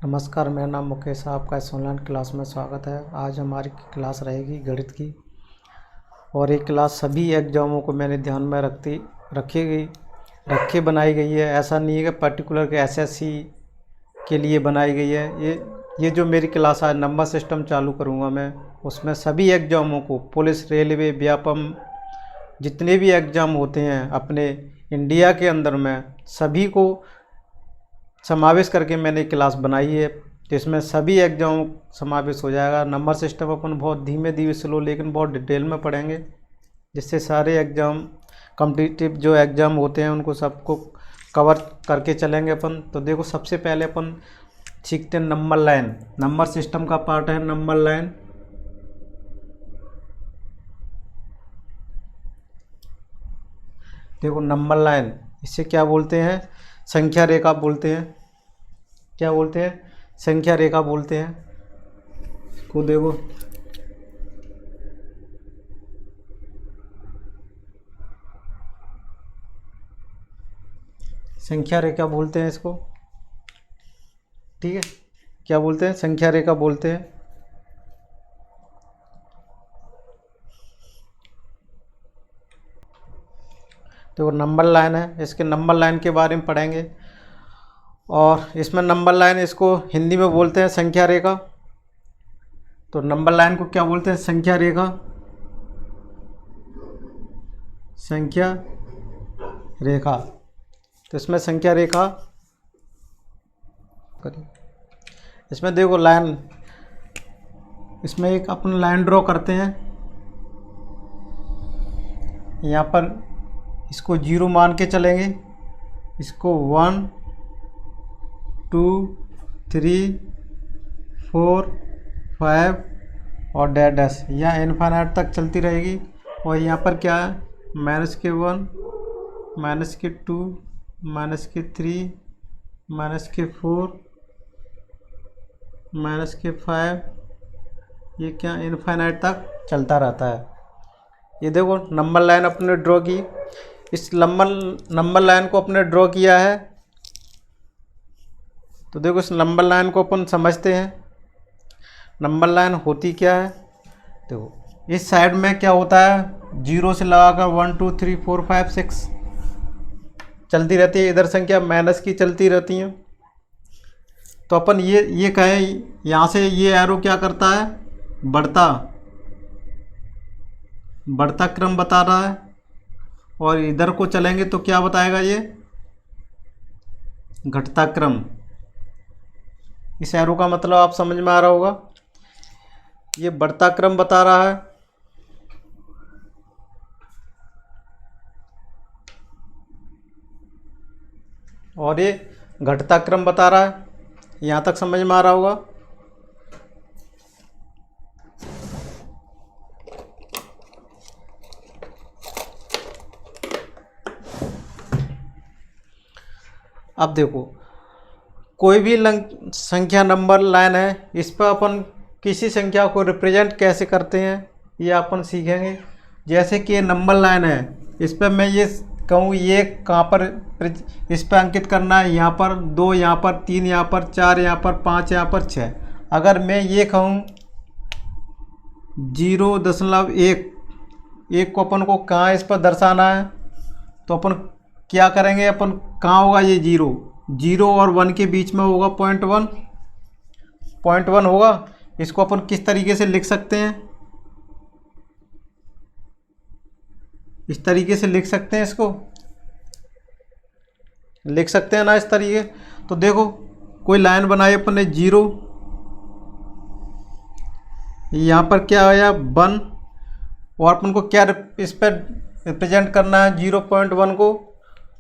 नमस्कार, मेरा नाम मुकेश है। आपका इस ऑनलाइन क्लास में स्वागत है। आज हमारी क्लास रहेगी गणित की, और ये क्लास सभी एग्जामों को मैंने ध्यान में रख के बनाई गई है। ऐसा नहीं है कि पर्टिकुलर के एसएससी के लिए बनाई गई है। ये जो मेरी क्लास आज नंबर सिस्टम चालू करूँगा मैं, उसमें सभी एग्जामों को, पुलिस, रेलवे, व्यापम, जितने भी एग्ज़ाम होते हैं अपने इंडिया के अंदर में, सभी को समावेश करके मैंने क्लास बनाई है। तो इसमें सभी एग्जाम समावेश हो जाएगा। नंबर सिस्टम अपन बहुत धीमे धीमे स्लो लेकिन बहुत डिटेल में पढ़ेंगे, जिससे सारे एग्ज़ाम, कॉम्पिटिटिव जो एग्ज़ाम होते हैं उनको सबको कवर करके चलेंगे अपन। तो देखो, सबसे पहले अपन सीखते हैं नंबर लाइन। नंबर सिस्टम का पार्ट है नंबर लाइन। देखो, नंबर लाइन, इसे क्या बोलते हैं? संख्या रेखा बोलते हैं। क्या बोलते हैं? संख्या रेखा बोलते हैं को। देखो, संख्या रेखा बोलते हैं इसको, ठीक है। क्या बोलते हैं? संख्या रेखा बोलते हैं। तो नंबर लाइन है, इसके नंबर लाइन के बारे में पढ़ेंगे। और इसमें नंबर लाइन, इसको हिंदी में बोलते हैं संख्या रेखा। तो नंबर लाइन को क्या बोलते हैं? संख्या रेखा, संख्या रेखा। तो इसमें संख्या रेखा, इसमें देखो लाइन, इसमें एक अपन लाइन ड्रॉ करते हैं। यहाँ पर इसको 0 मान के चलेंगे, इसको 1 2 3 4 5 और डैश यहाँ इनफाइनाइट तक चलती रहेगी। और यहाँ पर क्या है? -1, -2, -3, -4, -5, ये क्या इनफाइनाइट तक चलता रहता है। ये देखो नंबर लाइन अपने ड्रॉ की। इस नंबर लाइन को अपने ड्रॉ किया है। तो देखो, इस नंबर लाइन को अपन समझते हैं। नंबर लाइन होती क्या है? देखो, इस साइड में क्या होता है? 0 से लगाकर 1 2 3 4 5 6 चलती रहती है। इधर संख्या माइनस की चलती रहती हैं। तो अपन ये कहें, यहाँ से ये एरो क्या करता है? बढ़ता क्रम बता रहा है। और इधर को चलेंगे तो क्या बताएगा? ये घटता क्रम। इस एरो का मतलब आप समझ में आ रहा होगा। ये बढ़ता क्रम बता रहा है, और ये घटता क्रम बता रहा है। यहाँ तक समझ में आ रहा होगा। अब देखो, कोई भी संख्या नंबर लाइन है, इस पर अपन किसी संख्या को रिप्रेजेंट कैसे करते हैं ये अपन सीखेंगे। जैसे कि ये नंबर लाइन है, इस पर मैं ये कहूँ, ये कहाँ पर इस पर अंकित करना है? यहाँ पर 2, यहाँ पर 3, यहाँ पर 4, यहाँ पर 5, यहाँ पर 6। अगर मैं ये कहूँ 0.1 को अपन को कहाँ इस पर दर्शाना है, तो अपन क्या करेंगे? अपन कहाँ होगा ये 0 और 1 के बीच में होगा 0.1 होगा। इसको अपन किस तरीके से लिख सकते हैं? इस तरीके से लिख सकते हैं, इसको लिख सकते हैं ना, इस तरीके। तो देखो, कोई लाइन बनाई अपन ने 0, यहाँ पर क्या आया 1, और अपन को क्या इस पर रिप्रेजेंट करना है? 0.1 को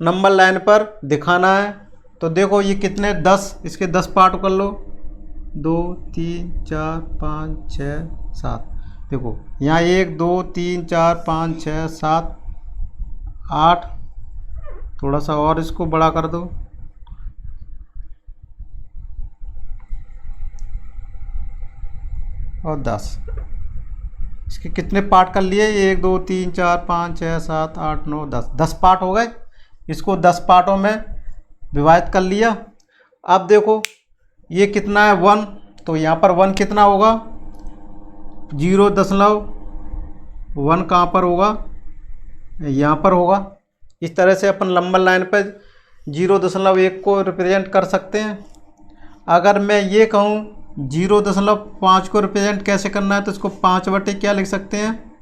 नंबर लाइन पर दिखाना है। तो देखो, ये कितने 10, इसके 10 पार्ट कर लो। 2 3 4 5 6 7। देखो यहाँ 1 2 3 4 5 6 7 8, थोड़ा सा और इसको बड़ा कर दो, और 10। इसके कितने पार्ट कर लिए? 1 2 3 4 5 6 7 8 9 10। 10 पार्ट हो गए। इसको 10 पार्टों में विभाजित कर लिया। अब देखो, ये कितना है 1, तो यहाँ पर 1 कितना होगा 0.1 कहाँ पर होगा, यहाँ पर होगा। इस तरह से अपन लंबा लाइन पर 0.1 को रिप्रेजेंट कर सकते हैं। अगर मैं ये कहूँ 0.5 को रिप्रेजेंट कैसे करना है, तो इसको 5 बटे क्या लिख सकते हैं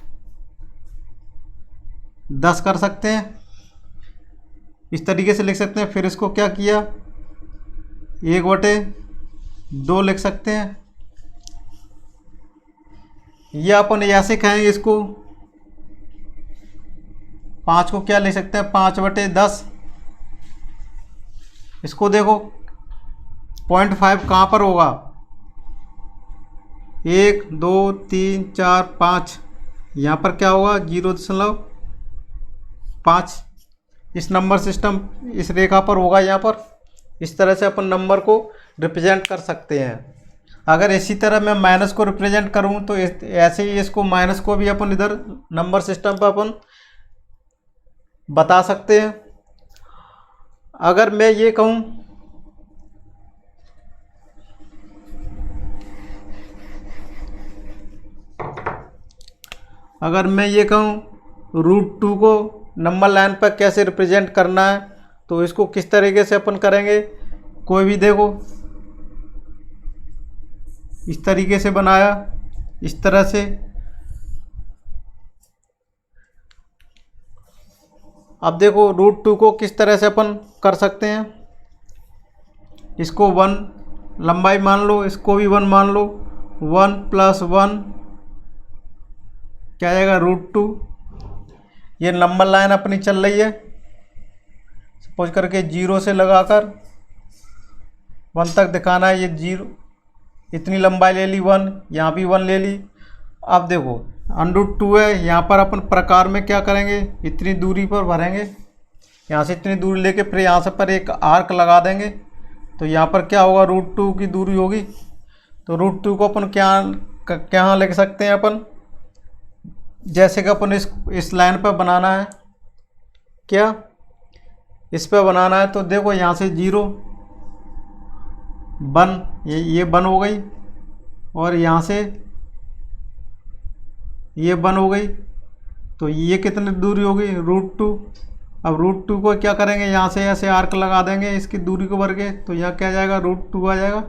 10 कर सकते हैं, इस तरीके से लिख सकते हैं। फिर इसको क्या किया 1/2 लिख सकते हैं। ये अपन ऐसे कहेंगे, इसको 5 को क्या लिख सकते हैं 5/10। इसको देखो 0.5 कहाँ पर होगा 1 2 3 4 5, यहाँ पर क्या होगा 0.5। इस नंबर सिस्टम इस रेखा पर होगा यहाँ पर। इस तरह से अपन नंबर को रिप्रेजेंट कर सकते हैं। अगर इसी तरह मैं माइनस को रिप्रेजेंट करूँ तो ऐसे ही इसको माइनस को भी अपन इधर नंबर सिस्टम पर अपन बता सकते हैं। अगर मैं ये कहूँ √2 को नंबर लाइन पर कैसे रिप्रेजेंट करना है, तो इसको किस तरीके से अपन करेंगे। कोई भी देखो इस तरीके से बनाया, इस तरह से। अब देखो √2 को किस तरह से अपन कर सकते हैं। इसको 1 लंबाई मान लो, इसको भी 1 मान लो। 1 + 1 क्या आएगा √2। ये नंबर लाइन अपनी चल रही है, सपोज करके 0 से लगाकर 1 तक दिखाना है। ये 0 इतनी लंबाई ले ली 1, यहाँ भी 1 ले ली। अब देखो √2 है, यहाँ पर अपन प्रकार में क्या करेंगे इतनी दूरी पर भरेंगे, यहाँ से इतनी दूरी लेके फिर यहाँ से पर एक आर्क लगा देंगे। तो यहाँ पर क्या होगा √2 की दूरी होगी। तो √2 को अपन क्या लिख सकते हैं अपन, जैसे कि अपन इस लाइन पर बनाना है, क्या इस पर बनाना है। तो देखो यहाँ से 0 1 ये 1 हो गई, और यहाँ से ये 1 हो गई। तो ये कितनी दूरी होगी √2। अब √2 को क्या करेंगे, यहाँ से ऐसे आर्क लगा देंगे इसकी दूरी को भर के, तो यहाँ क्या आ जाएगा √2 आ जाएगा।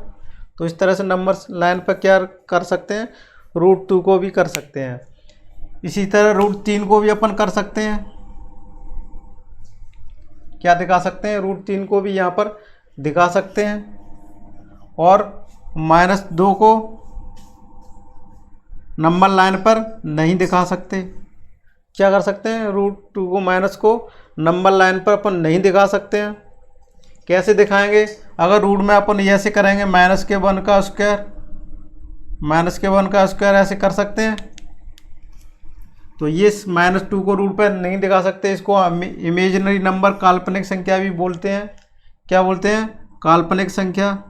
तो इस तरह से नंबर लाइन पर क्या कर सकते हैं √2 को भी कर सकते हैं। इसी तरह √3 को भी अपन कर सकते हैं। क्या दिखा सकते हैं √3 को भी यहाँ पर दिखा सकते हैं। और -2 को नंबर लाइन पर नहीं दिखा सकते। क्या कर सकते हैं √2 को माइनस को नंबर लाइन पर अपन नहीं दिखा सकते हैं। कैसे दिखाएंगे, अगर रूट में अपन ऐसे करेंगे -1 का स्क्वायर ऐसे कर सकते हैं। तो ये -2 को रूट पर नहीं दिखा सकते, इसको इमेजिनरी नंबर काल्पनिक संख्या भी बोलते हैं। क्या बोलते हैं काल्पनिक संख्या।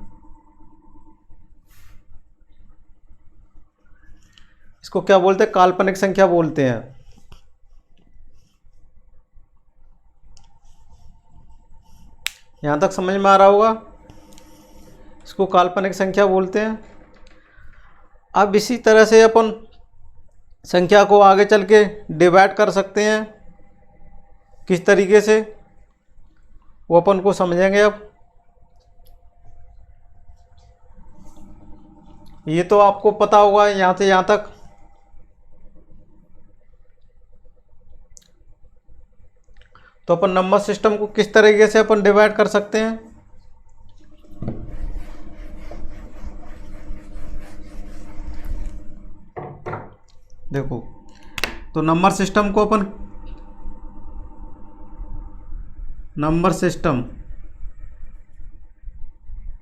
इसको क्या बोलते हैं काल्पनिक संख्या बोलते हैं। यहाँ तक समझ में आ रहा होगा, इसको काल्पनिक संख्या बोलते हैं। अब इसी तरह से अपन संख्या को आगे चल के डिवाइड कर सकते हैं। किस तरीके से वो अपन को समझेंगे। अब ये तो आपको पता होगा यहाँ से यहाँ तक। तो अपन नंबर सिस्टम को किस तरीके से अपन डिवाइड कर सकते हैं। देखो तो नंबर सिस्टम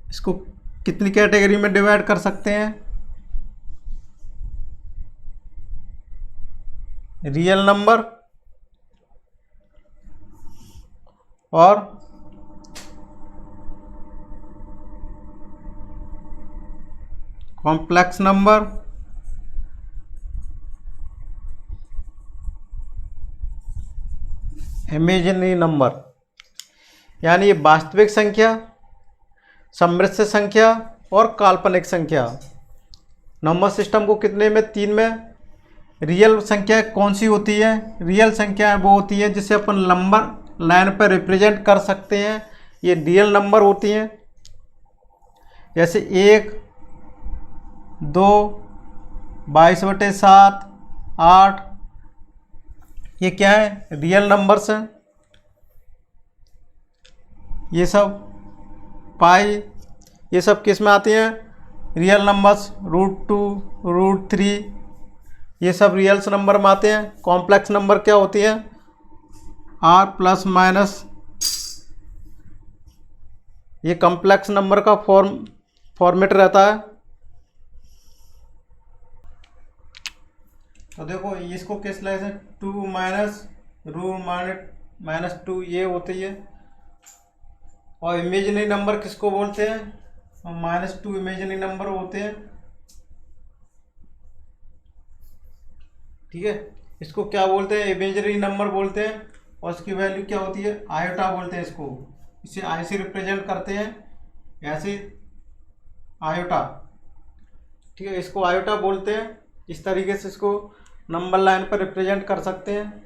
इसको कितनी कैटेगरी में डिवाइड कर सकते हैं। रियल नंबर और कॉम्प्लेक्स नंबर, इमेजिनरी नंबर। यानी ये वास्तविक संख्या, समृद्ध संख्या और काल्पनिक संख्या। नंबर सिस्टम को कितने में? 3 में। रियल संख्या कौन सी होती है? रियल संख्या वो होती है जिसे अपन नंबर लाइन पर रिप्रेजेंट कर सकते हैं, ये रियल नंबर होती हैं। जैसे 1, 2, 22/7, 8, ये क्या है? रियल नंबर्स हैं। ये सब पाई, ये सब किस में आती हैं? Real numbers. √2, √3, ये सब रियल्स नंबर में आते हैं। कॉम्प्लेक्स नंबर क्या होती है? R प्लस माइनस, ये कॉम्प्लेक्स नंबर का फॉर्मेट रहता है। तो देखो इसको किस लाइन से 2 माइनस -2 ये होती है। और इमेजिनरी नंबर किसको बोलते हैं? -2 इमेजिनरी नंबर होते हैं। ठीक है, इसको क्या बोलते हैं? इमेजिनरी नंबर बोलते हैं। और इसकी वैल्यू क्या होती है? आयोटा बोलते हैं इसको। इसे आई से रिप्रेजेंट करते हैं, ऐसे आयोटा। ठीक है, इसको आयोटा बोलते हैं। इस तरीके से इसको नंबर लाइन पर रिप्रेजेंट कर सकते हैं।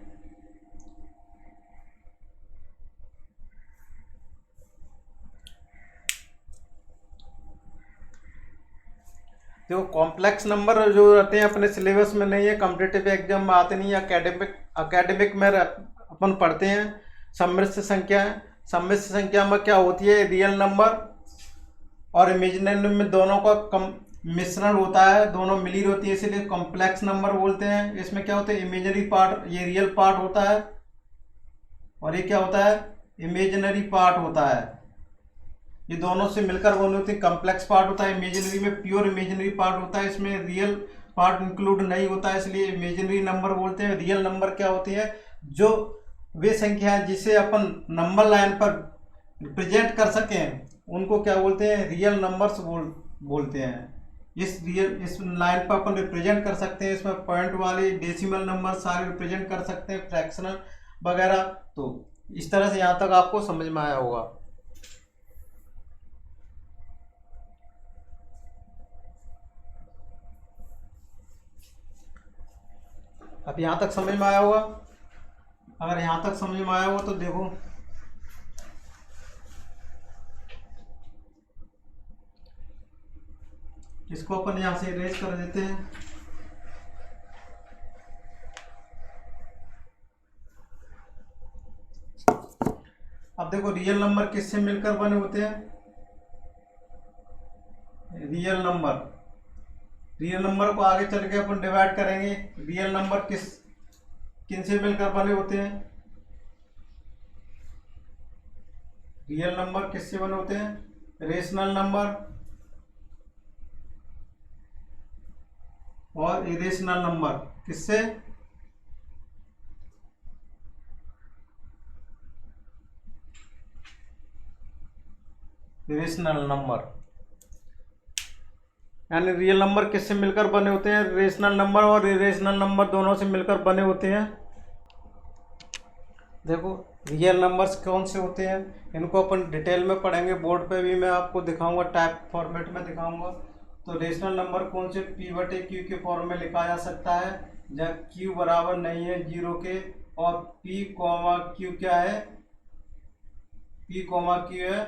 देखो कॉम्प्लेक्स नंबर जो रहते हैं अपने सिलेबस में नहीं है, कॉम्पिटिटिव एग्जाम में आते नहीं है, अकेडमिक में अपन पढ़ते हैं। सम्मिश्र संख्या है। सम्मिश्र संख्या में क्या होती है? रियल नंबर और इमेजिनरी में दोनों का मिश्रण होता है, दोनों मिली होती है, इसीलिए कॉम्प्लेक्स नंबर बोलते हैं। इसमें क्या होता है? इमेजिनरी पार्ट, ये रियल पार्ट होता है, और ये क्या होता है? इमेजिनरी पार्ट होता है। ये दोनों से मिलकर बनी होती है। कॉम्प्लेक्स पार्ट होता है इमेजिनरी में, प्योर इमेजिनरी पार्ट होता है, इसमें रियल पार्ट इंक्लूड नहीं होता है, इसलिए इमेजिनरी नंबर बोलते हैं। रियल नंबर क्या होती है? जो वे संख्या है जिसे अपन नंबर लाइन पर रिप्रेजेंट कर सकें, उनको क्या बोलते हैं? रियल नंबर्स बोलते हैं। इस लाइन पर अपन रिप्रेजेंट कर सकते हैं। इसमें पॉइंट वाले डेसिमल नंबर सारे रिप्रेजेंट कर सकते हैं, फ्रैक्शनल वगैरह। तो इस तरह से यहाँ तक आपको समझ में आया होगा। अब यहाँ तक समझ में आया होगा। अगर यहाँ तक समझ में आया हो तो देखो इसको अपन यहाँ से इरेज कर देते हैं। अब देखो रियल नंबर किससे मिलकर बने होते हैं? रियल नंबर को आगे चल के अपन डिवाइड करेंगे। रियल नंबर किन से मिलकर बने होते हैं? रियल नंबर किससे बने होते हैं? रेशनल नंबर और इरेशनल नंबर। किससे? Irrational number. यानी रियल नंबर किससे मिलकर बने होते हैं? रेशनल नंबर और इरेशनल नंबर दोनों से मिलकर बने होते हैं। देखो रियल नंबर्स कौन से होते हैं, इनको अपन डिटेल में पढ़ेंगे, बोर्ड पे भी मैं आपको दिखाऊंगा, टाइप फॉर्मेट में दिखाऊंगा। तो रेशनल नंबर कौन से? P/Q के फॉर्म में लिखा जा सकता है जब Q बराबर नहीं है 0 के, और P, Q क्या है? P, Q है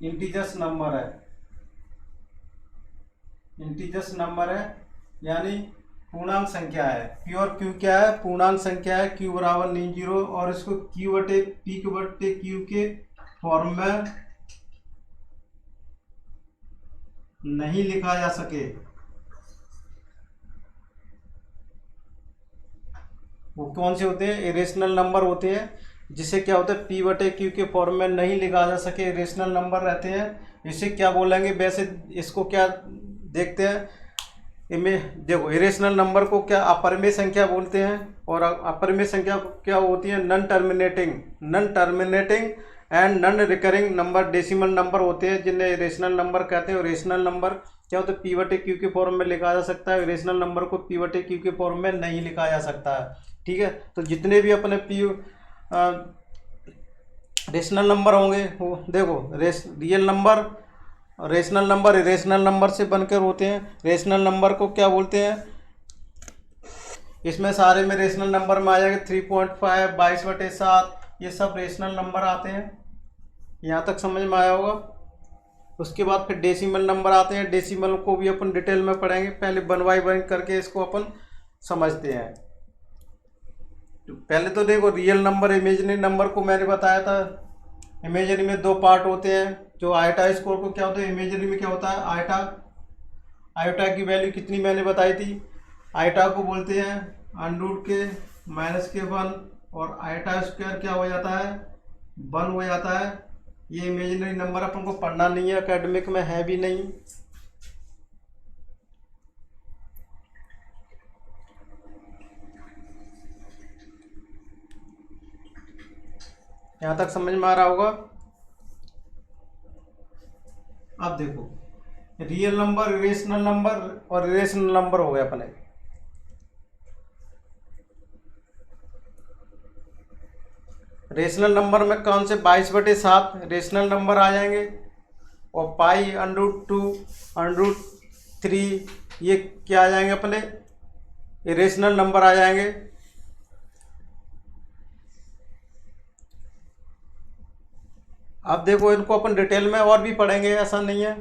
इंटीजर्स नंबर है। इंटीजर्स नंबर है यानी पूर्णांक संख्या है। P और Q क्या है? पूर्णांक संख्या है। Q बराबर नहीं 0, और इसको P/Q के फॉर्म में नहीं लिखा जा सके, वो कौन से होते हैं? इरेशनल नंबर होते हैं। जिसे क्या होता है? P/Q के फॉर्म में नहीं लिखा जा सके, इरेशनल नंबर रहते हैं। इसे क्या बोलेंगे? वैसे इसको क्या देखते हैं इनमें? देखो इरेशनल नंबर को क्या अपरिमेय संख्या बोलते हैं, और अपरिमेय संख्या क्या होती है? Non terminating and non recurring number, decimal number होते हैं, जिन्हें इरेशनल नंबर कहते हैं। और रेशनल नंबर क्या होता है? P/Q के फॉर्म में लिखा जा सकता है। इरेशनल नंबर को P/Q के फॉर्म में नहीं लिखा जा सकता है। ठीक है, तो जितने भी अपने रेशनल नंबर होंगे वो देखो, real number rational number irrational number से बनकर होते हैं। रेशनल नंबर को क्या बोलते हैं, इसमें सारे में रेशनल नंबर में आ जाएगा 3.5, 22/7, ये सब रेशनल नंबर आते हैं। यहाँ तक समझ में आया होगा। उसके बाद फिर डेसिमल नंबर आते हैं। डेसिमल को भी अपन डिटेल में पढ़ेंगे, पहले वन बाई वन करके इसको अपन समझते हैं। तो पहले तो देखो रियल नंबर इमेजिनरी नंबर को मैंने बताया था। इमेजिनरी में दो पार्ट होते हैं। जो आयोटा स्कोर को क्या होता है, इमेजिनरी में क्या होता है, आयोटा। आयोटा की वैल्यू कितनी मैंने बताई थी, आयोटा को बोलते हैं √(-1) और आयोटा स्क्वायर क्या हो जाता है, 1 हो जाता है। ये इमेजिनरी नंबर अपन को पढ़ना नहीं है, एकेडमिक में है भी नहीं। यहाँ तक समझ में आ रहा होगा। अब देखो रियल नंबर, इरेशनल नंबर और इरेशनल नंबर हो गए अपने। रेशनल नंबर में कौन से 22/7 रेशनल नंबर आ जाएंगे, और पाई √2 √3 ये क्या आ जाएंगे अपने, इरेशनल नंबर आ जाएंगे। अब देखो इनको अपन डिटेल में और भी पढ़ेंगे, ऐसा नहीं है।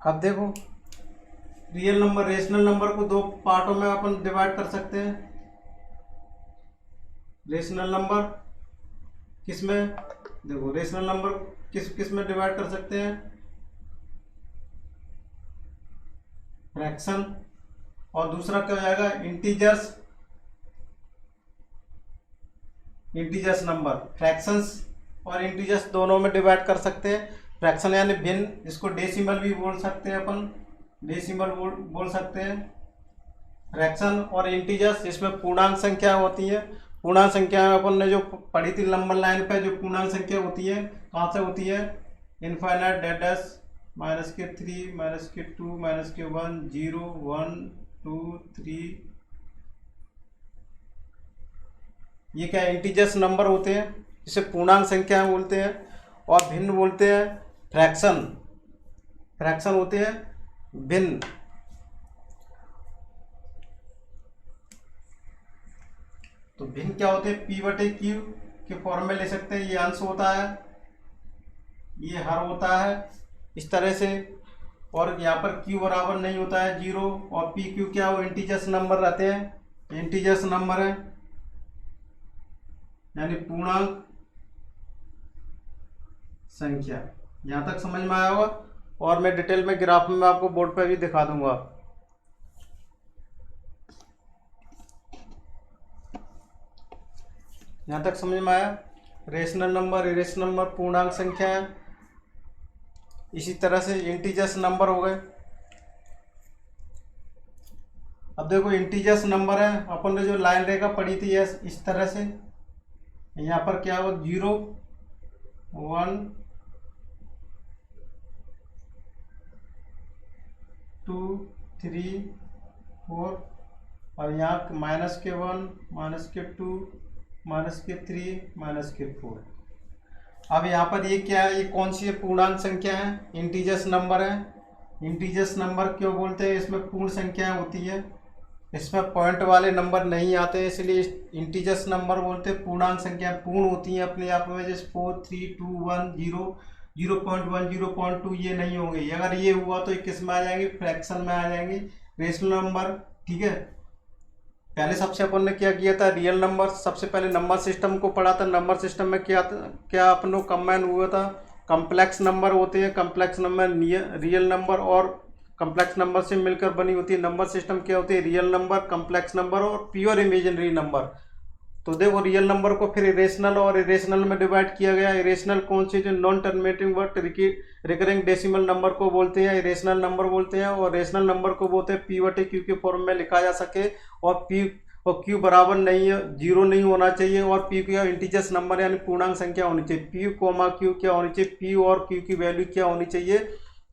अब देखो रियल नंबर रेशनल नंबर को दो पार्टों में अपन डिवाइड कर सकते हैं। रेशनल नंबर किस में, देखो रेशनल नंबर किस में डिवाइड कर सकते हैं, फ्रैक्शन, और दूसरा क्या हो जाएगा, इंटीजर्स। इंटीजर्स नंबर फ्रैक्शंस और इंटीजर्स दोनों में डिवाइड कर सकते हैं। फ्रैक्शन यानी भिन्न, इसको डेसिमल भी बोल सकते हैं अपन, डेसिमल बोल सकते हैं। फ्रैक्शन और इंटीजर्स इसमें पूर्णांक संख्या होती है। पूर्णांक संख्या में अपन ने जो पढ़ी थी नंबर लाइन पे, जो पूर्णांक संख्या होती है कहाँ से होती है, इनफाइनाइट डैश -3 -2 -1 0 1 2 3, ये क्या इंटीजर्स नंबर होते हैं, इसे पूर्णांक संख्या बोलते हैं। और भिन्न बोलते हैं फ्रैक्शन, फ्रैक्शन होते हैं भिन्न। तो भिन्न क्या होते हैं, P/Q के फॉर्म में ले सकते हैं। ये अंश होता है, ये हर होता है इस तरह से। और यहाँ पर Q बराबर नहीं होता है 0, और PQ क्या वो इंटीजर्स नंबर रहते हैं, इंटीजर्स नंबर है यानी पूर्णांक संख्या। यहाँ तक समझ में आया होगा। और मैं डिटेल में ग्राफ में आपको बोर्ड पर भी दिखा दूंगा। यहाँ तक समझ में आया। रेशनल नंबर, इरेशनल नंबर पूर्णांक संख्या है। इसी तरह से इंटीजर्स नंबर हो गए। अब देखो इंटीजर्स नंबर है, अपन ने जो लाइन रेखा पढ़ी थी इस तरह से, यहाँ पर क्या हो 0 1 2 3 4, और यहाँ -1 -2 -3 -4। अब यहाँ पर ये क्या है, ये कौन सी पूर्णांक संख्या है, इंटीजर्स नंबर है। इंटीजर्स नंबर क्यों बोलते हैं, इसमें पूर्ण संख्याएं होती है, इसमें पॉइंट वाले नंबर नहीं आते हैं, इसलिए इंटीजर्स नंबर बोलते हैं। पूर्णांक संख्या पूर्ण होती हैं अपने आप में, जैसे 4 3 2 1 0 0.1 0.2 ये नहीं होंगे। अगर ये हुआ तो ये किस में आ जाएंगे, फ्रैक्शन में आ जाएंगे, रेशनल नंबर। ठीक है, पहले सबसे अपन ने क्या किया था, रियल नंबर, सबसे पहले नंबर सिस्टम को पढ़ा था। नंबर सिस्टम में क्या अपन को कंबाइन हुआ था, कम्प्लेक्स नंबर होते हैं। कम्प्लेक्स नंबर रियल नंबर और कम्प्लेक्स नंबर से मिलकर बनी होती है। नंबर सिस्टम क्या होती है, रियल नंबर, कम्प्लेक्स नंबर और प्योर इमेजिनरी नंबर। तो देखो रियल नंबर को फिर इरेशनल और इरेशनल में डिवाइड किया गया। इरेशनल कौन सी, जो non terminating word recurring decimal number को बोलते हैं, इरेशनल नंबर बोलते हैं। और रेशनल नंबर को बोलते हैं P/Q के फॉर्म में लिखा जा सके, और P और Q बराबर नहीं है, 0 नहीं होना चाहिए, और P का इंटीजर्स नंबर यानी पूर्णांक संख्या होनी चाहिए। P, Q क्या होनी चाहिए, P और Q की वैल्यू क्या होनी चाहिए,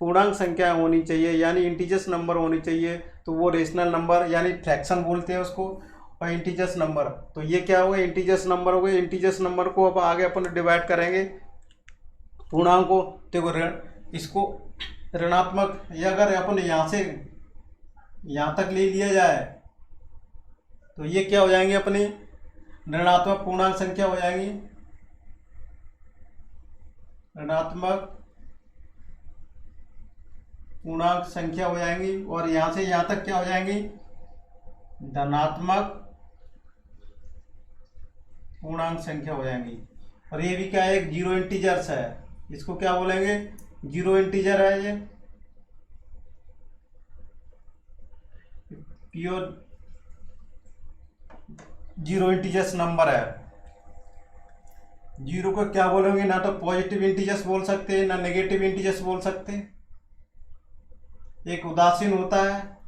पूर्णांक संख्या होनी चाहिए, यानी इंटीजर्स नंबर होनी चाहिए, तो वो रेशनल नंबर यानी फ्रैक्शन बोलते हैं उसको, और इंटीजर्स नंबर। तो ये क्या हो गया, इंटीजर्स नंबर हो गए। इंटीजर्स नंबर को अब आगे अपन डिवाइड करेंगे पूर्णांक को। देखो इसको ऋणात्मक, ये अगर अपन यहाँ से यहाँ तक ले लिया जाए तो ये क्या हो जाएंगे अपनी ऋणात्मक पूर्णांक संख्या हो जाएंगी, ऋणात्मक पूर्णांक संख्या हो जाएंगी। और यहाँ से यहाँ तक क्या हो जाएंगी, धनात्मक पूर्णांक संख्या हो जाएंगी। और ये भी क्या है, एक जीरो इंटीजर्स है, इसको क्या बोलेंगे, जीरो इंटीजर है, ये प्योर जीरो इंटीजर्स नंबर है। जीरो को क्या बोलेंगे, ना तो पॉजिटिव इंटीजर्स बोल सकते हैं, ना नेगेटिव इंटीजर्स बोल सकते हैं, एक उदासीन होता है।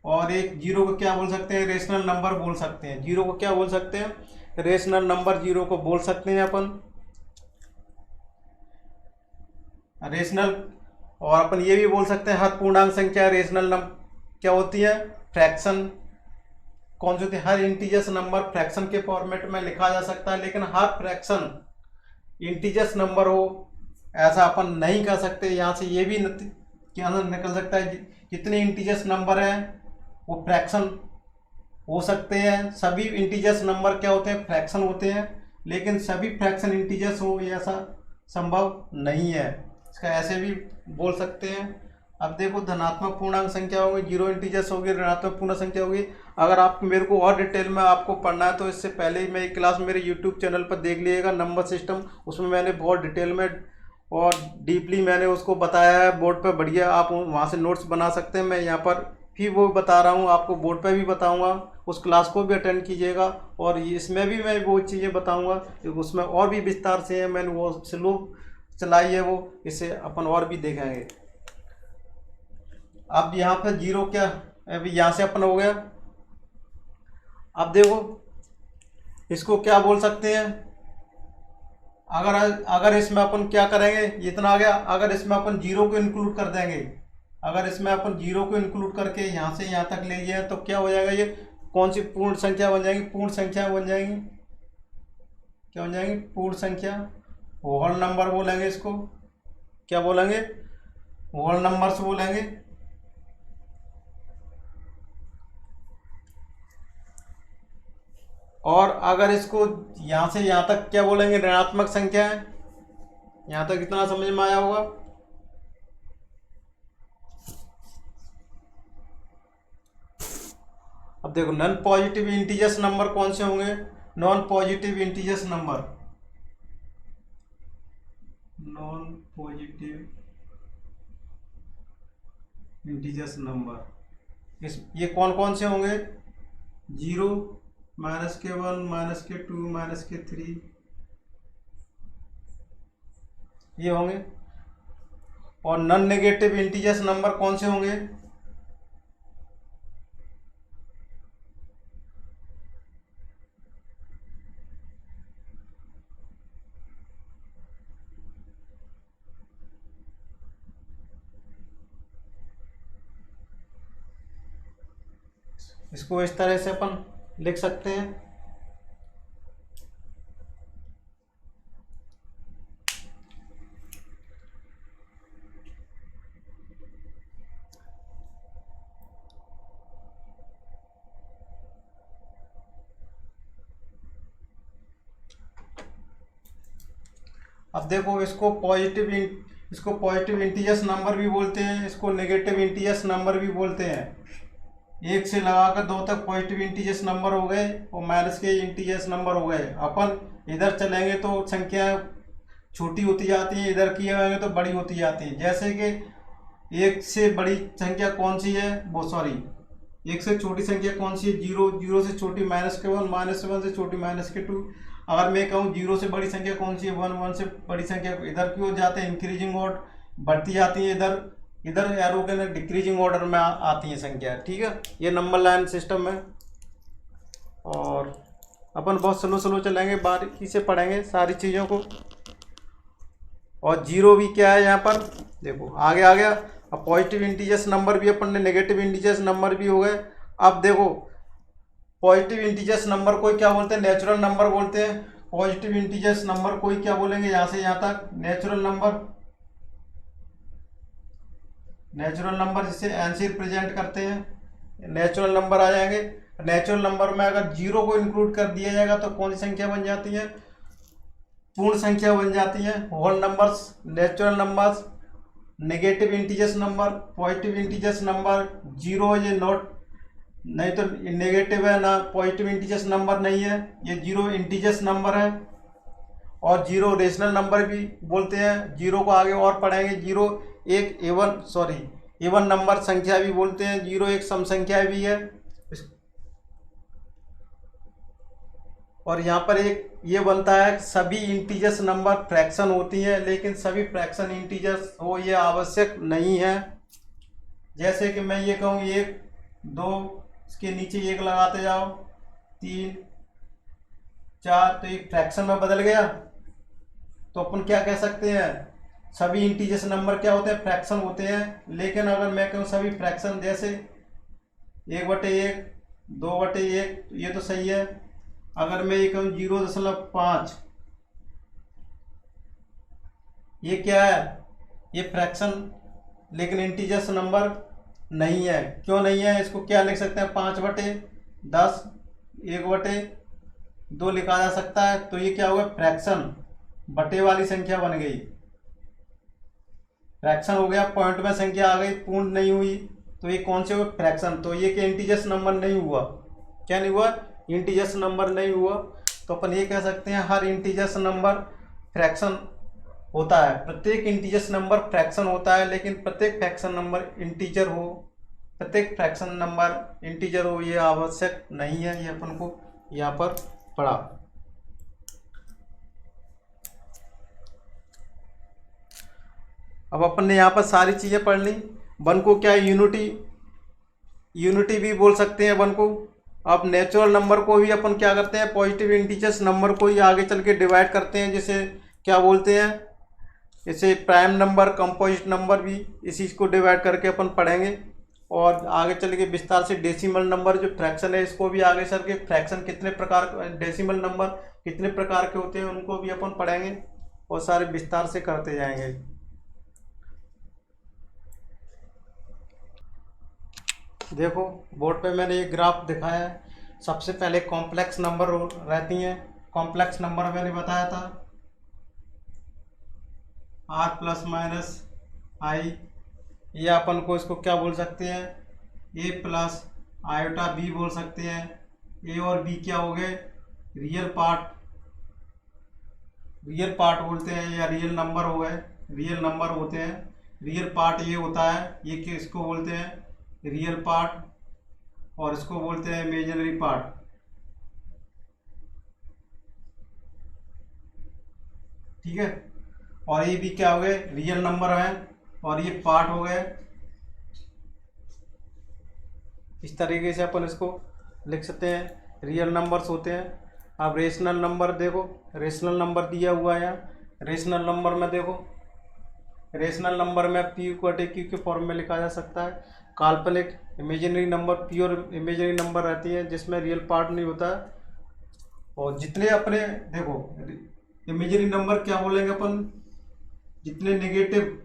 और एक जीरो को क्या बोल सकते हैं, रेशनल नंबर बोल सकते हैं। जीरो को क्या बोल सकते हैं, रेशनल नंबर जीरो को बोल सकते हैं अपन, रेशनल। और अपन ये भी बोल सकते हैं हर पूर्णांक संख्या रेशनल नंबर क्या होती है, फ्रैक्शन। कौन सी होती है, हर इंटीजर्स नंबर फ्रैक्शन के फॉर्मेट में लिखा जा सकता है, लेकिन हर फ्रैक्शन इंटीजर्स नंबर हो ऐसा अपन नहीं कर सकते। यहाँ से ये भी क्या निकल सकता है, जितने इंटीजर्स नंबर हैं वो फ्रैक्शन हो सकते हैं। सभी इंटीजर्स नंबर क्या होते हैं, फ्रैक्शन होते हैं, लेकिन सभी फ्रैक्शन इंटीजर्स हो ये ऐसा संभव नहीं है। इसका ऐसे भी बोल सकते हैं। अब देखो धनात्मक पूर्णांक संख्या होगी, जीरो इंटीजर्स होगी, ऋणात्मक पूर्ण संख्या होगी। अगर आप मेरे को और डिटेल में आपको पढ़ना है तो इससे पहले ही मैं एक क्लास मेरे यूट्यूब चैनल पर देख लीजिएगा, नंबर सिस्टम। उसमें मैंने बहुत डिटेल में और डीपली मैंने उसको बताया है बोर्ड पर, बढ़िया। आप वहाँ से नोट्स बना सकते हैं। मैं यहाँ पर भी वो बता रहा हूँ आपको, बोर्ड पर भी बताऊँगा, उस क्लास को भी अटेंड कीजिएगा। और इसमें भी मैं वो चीज़ें बताऊँगा, उसमें और भी विस्तार से है, मैंने वो स्लो चलाई है, वो इसे अपन और भी देखेंगे। अब यहाँ पर जीरो क्या, अभी यहाँ से अपन हो गया। अब देखो इसको क्या बोल सकते हैं, अगर इसमें अपन क्या करेंगे, इतना आ गया, अगर इसमें अपन जीरो को इंक्लूड कर देंगे, अगर इसमें अपन जीरो को इंक्लूड करके यहाँ से यहाँ तक ले जाए तो क्या हो जाएगा, ये कौन सी पूर्ण संख्या बन जाएंगी, पूर्ण संख्या बन जाएंगी। क्या बन जाएंगी, पूर्ण संख्या। होल नंबर बोलेंगे इसको, क्या बोलेंगे, होल नंबर्स बोलेंगे। और अगर इसको यहाँ से यहाँ तक क्या बोलेंगे, ऋणात्मक संख्या है। यहाँ तक इतना समझ में आया होगा। अब देखो नॉन पॉजिटिव इंटीजर्स नंबर कौन से होंगे, non positive integers number, non positive integers number ये कौन कौन से होंगे, जीरो, -1, -2, -3 ये होंगे। और नॉन नेगेटिव इंटीजर्स नंबर कौन से होंगे, इसको इस तरह से अपन लिख सकते हैं। अब देखो इसको पॉजिटिव इंटीजर्स नंबर भी बोलते हैं, इसको नेगेटिव इंटीजर्स नंबर भी बोलते हैं। एक से लगाकर दो तक पॉजिटिव इंटीजर्स नंबर हो गए और माइनस के इंटीजर्स नंबर हो गए। अपन इधर चलेंगे तो संख्या छोटी होती जाती है, इधर किए जाएंगे तो बड़ी होती जाती है। जैसे कि एक से बड़ी संख्या कौन सी है, वो सॉरी एक से छोटी संख्या कौन सी है, जीरो, जीरो से छोटी -1, -1 से छोटी -2। अगर मैं कहूँ जीरो से बड़ी संख्या कौन सी है, 1, 1 से बड़ी संख्या इधर की ओर जाते हैं, इंक्रीजिंग ऑर्डर बढ़ती जाती है, इधर एरो के अंदर डिक्रीजिंग ऑर्डर में आती है संख्या। ठीक है, ये नंबर लाइन सिस्टम है। और अपन बहुत स्लो चलेंगे, बारीकी से पढ़ेंगे सारी चीज़ों को। और जीरो भी क्या है यहाँ पर, देखो आगे आ गया। अब पॉजिटिव इंटीजर्स नंबर भी अपन ने नेगेटिव इंटीजर्स नंबर भी हो गए। अब देखो पॉजिटिव इंटीजर्स नंबर को क्या बोलते हैं, नेचुरल नंबर बोलते हैं। पॉजिटिव इंटीजर्स नंबर को क्या बोलेंगे, यहाँ से यहाँ तक नेचुरल नंबर, नेचुरल नंबर जिसे एन से रिप्रेजेंट करते हैं, नेचुरल नंबर आ जाएंगे। नेचुरल नंबर में अगर जीरो को इंक्लूड कर दिया जाएगा तो कौन सी संख्या बन जाती है, पूर्ण संख्या बन जाती है, whole numbers. Natural numbers, negative integers number, positive integers number, zero ये नॉट, नहीं तो नेगेटिव है ना, पॉजिटिव इंटीजर्स नंबर नहीं है, ये जीरो इंटीजर्स नंबर है। और जीरो रेशनल नंबर भी बोलते हैं, जीरो को आगे और पढ़ेंगे। जीरो एक इवन नंबर संख्या भी बोलते हैं, जीरो एक सम संख्या भी है। और यहाँ पर एक ये बनता है सभी इंटीजर्स नंबर फ्रैक्शन होती हैं, लेकिन सभी फ्रैक्शन इंटीजर्स हो ये आवश्यक नहीं है। जैसे कि मैं ये कहूँ 1 2, इसके नीचे 1 लगाते जाओ, 3 4, तो एक फ्रैक्शन में बदल गया। तो अपन क्या कह सकते हैं, सभी इंटीजर्स नंबर क्या होते हैं, फ्रैक्शन होते हैं। लेकिन अगर मैं कहूँ सभी फ्रैक्शन, जैसे 1/1, 2/1, तो ये तो सही है। अगर मैं ये कहूँ 0.5, ये क्या है, ये फ्रैक्शन, लेकिन इंटीजर्स नंबर नहीं है। क्यों नहीं है, इसको क्या लिख सकते हैं, 5/10, 1/2 लिखा जा सकता है। तो ये क्या होगा, फ्रैक्शन, बटे वाली संख्या बन गई, फ्रैक्शन हो गया, पॉइंट में संख्या आ गई, पूर्ण नहीं हुई, तो ये कौन से हुए, फ्रैक्शन। तो ये क्या इंटीजर्स नंबर नहीं हुआ, क्या नहीं हुआ, इंटीजर्स नंबर नहीं हुआ। तो अपन ये कह सकते हैं हर इंटीजर्स नंबर फ्रैक्शन होता है, प्रत्येक इंटीजर्स नंबर फ्रैक्शन होता है, लेकिन प्रत्येक फ्रैक्शन नंबर इंटीजर हो, प्रत्येक फ्रैक्शन नंबर इंटीजर हो ये आवश्यक नहीं है। ये अपन को यहाँ पर पढ़ा। अब अपन ने यहाँ पर सारी चीज़ें पढ़ ली। वन को क्या यूनिटी भी बोल सकते हैं वन को। अब नेचुरल नंबर को भी अपन क्या करते हैं, पॉजिटिव इंटीजर्स नंबर को ही आगे चल के डिवाइड करते हैं, जिसे क्या बोलते हैं, इसे प्राइम नंबर, कंपोजिट नंबर भी इसी को डिवाइड करके अपन पढ़ेंगे। और आगे चल के विस्तार से डेसिमल नंबर जो फ्रैक्शन है, इसको भी आगे चल के फ्रैक्शन कितने प्रकार, डेसिमल नंबर कितने प्रकार के होते हैं उनको भी अपन पढ़ेंगे और सारे विस्तार से करते जाएंगे। देखो बोर्ड पे मैंने ये ग्राफ दिखाया है। सबसे पहले कॉम्प्लेक्स नंबर रहती हैं। कॉम्प्लेक्स नंबर मैंने बताया था r+- i, या अपन को इसको क्या बोल सकते हैं, a+i b बोल सकते हैं। a और b क्या हो गए, रियल पार्ट बोलते हैं, या रियल नंबर हो गए, रियल नंबर होते हैं। रियल पार्ट ये होता है, ये किसको बोलते हैं, रियल पार्ट, और इसको बोलते हैं इमेजिनरी पार्ट। ठीक है, और ये भी क्या हो गए, रियल नंबर है, और ये पार्ट हो गए। इस तरीके से अपन इसको लिख सकते हैं, रियल नंबर्स होते हैं। अब रेशनल नंबर देखो, रेशनल नंबर दिया हुआ है। रेशनल नंबर में देखो, रेशनल नंबर में P/Q के फॉर्म में लिखा जा सकता है। काल्पनिक imaginary number, pure imaginary number रहती है जिसमें रियल पार्ट नहीं होता। और जितने अपने देखो इमेजिनरी नंबर क्या बोलेंगे अपन, जितने नेगेटिव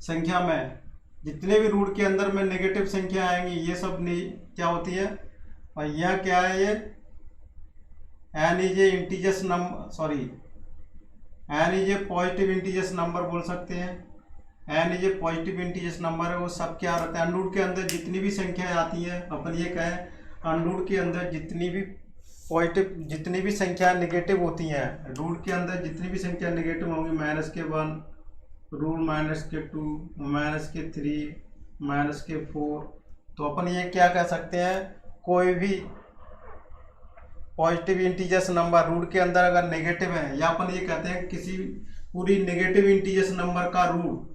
संख्या में, जितने भी रूट के अंदर में नेगेटिव संख्या आएंगी, ये सब क्या होती है। और यह क्या है, ये n is a integers number, sorry n is a positive integers number बोल सकते हैं। n is a positive integers number है। वो सब क्या रहता है, अनरूट के अंदर जितनी भी संख्याएं आती हैं, अपन ये कहें अनरूट के अंदर जितनी भी संख्या नेगेटिव होती हैं, रूट के अंदर जितनी भी संख्या नेगेटिव होंगी, -1, रूट -2, -3, -4, तो अपन ये क्या कह सकते हैं, कोई भी पॉजिटिव इंटीजर्स नंबर रूट के अंदर अगर नेगेटिव है, या अपन ये कहते हैं किसी पूरी नेगेटिव इंटीजर्स नंबर का रूट,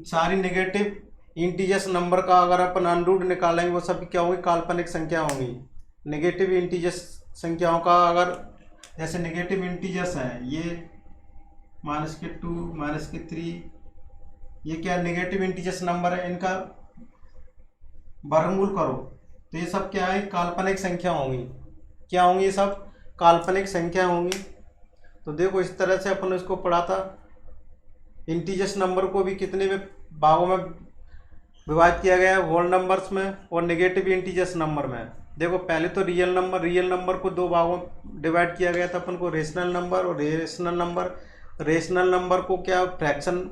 सारी नेगेटिव इंटीजर्स नंबर का अगर अपन अनरूट निकालेंगे, वो सब क्या होंगी, काल्पनिक संख्या होंगी। नेगेटिव इंटीजर्स संख्याओं का अगर, जैसे नेगेटिव इंटीजर्स हैं ये -2, -3, ये क्या नेगेटिव इंटीजर्स नंबर है, इनका वर्गमूल करो तो ये सब क्या है, काल्पनिक संख्या होंगी। क्या होंगी? ये सब काल्पनिक संख्या होंगी। तो देखो इस तरह से अपन इसको पढ़ा था। इंटीजर्स नंबर को भी कितने में भागों में विभाजित किया गया है? होल नंबर्स में और नेगेटिव इंटीजर्स नंबर में। देखो पहले तो रियल नंबर को दो भागों में डिवाइड किया गया था अपन को, रेशनल नंबर और इरेशनल नंबर। रेशनल नंबर को क्या, फ्रैक्शन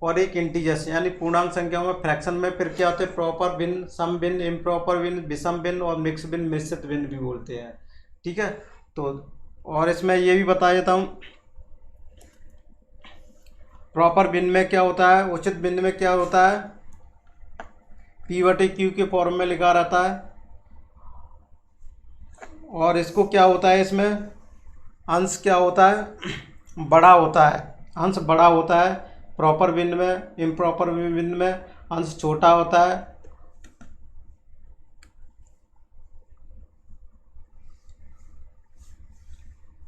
और एक इंटीजर्स यानी पूर्णांक संख्याओं में फ्रैक्शन में फिर क्या होते हैं, प्रॉपर भिन्न, सम भिन्न, इम्प्रॉपर भिन्न, विषम भिन्न और मिक्स भिन्न, मिश्रित भिन्न भी बोलते हैं। ठीक है। तो और इसमें ये भी बता देता हूँ, प्रॉपर भिन्न में क्या होता है, उचित भिन्न में क्या होता है, P/Q के फॉर्म में लिखा रहता है। और इसको क्या होता है, इसमें अंश क्या होता है, बड़ा होता है, अंश बड़ा होता है। प्रॉपर भिन्न में, इम्प्रॉपर भिन्न में अंश छोटा होता है।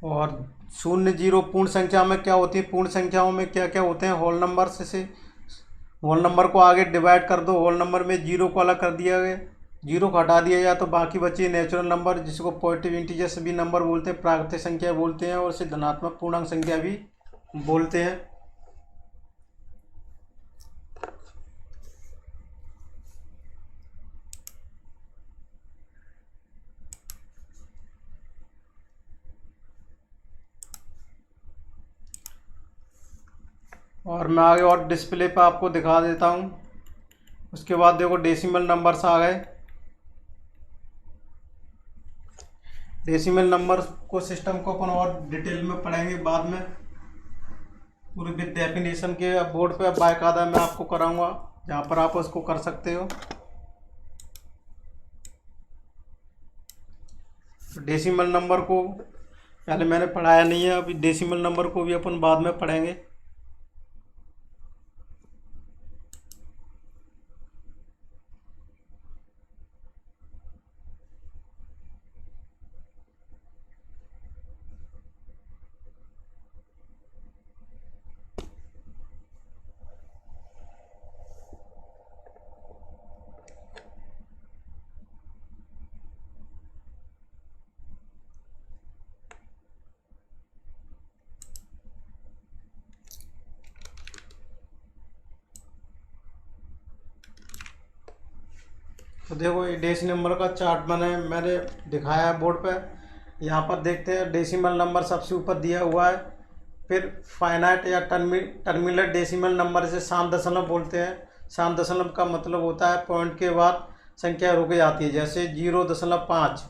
और 0 0 पूर्ण संख्या में क्या होती है, पूर्ण संख्याओं में क्या क्या होते हैं, होल नंबर से होल नंबर को आगे डिवाइड कर दो, होल नंबर में 0 को अलग कर दिया गया, 0 को हटा दिया जाए तो बाकी बची नेचुरल नंबर, जिसको पॉजिटिव इंटीजर्स भी नंबर बोलते हैं, प्राकृतिक संख्या बोलते हैं, और इसे धनात्मक पूर्णांक संख्या भी बोलते हैं। और मैं आगे और डिस्प्ले पे आपको दिखा देता हूँ। उसके बाद देखो डेसिमल नंबर्स आ गए। डेसिमल नंबर को सिस्टम को अपन और डिटेल में पढ़ेंगे बाद में, पूरी विद डेफिनेशन के। बोर्ड पे बाकायदा मैं आपको कराऊंगा, जहाँ पर आप उसको कर सकते हो। डेसिमल नंबर को पहले मैंने पढ़ाया नहीं है, अभी डेसिमल नंबर को भी अपन बाद में पढ़ेंगे। तो देखो ये डेसी नंबर का चार्ट मैंने दिखाया है बोर्ड पे। यहाँ पर देखते हैं डेसिमल नंबर सबसे ऊपर दिया हुआ है, फिर फाइनाइट या टर्मिनल डेसिमल नंबर से शांत दशमलव बोलते हैं। शांत दशमलव का मतलब होता है पॉइंट के बाद संख्या रुक जाती है, जैसे 0.5।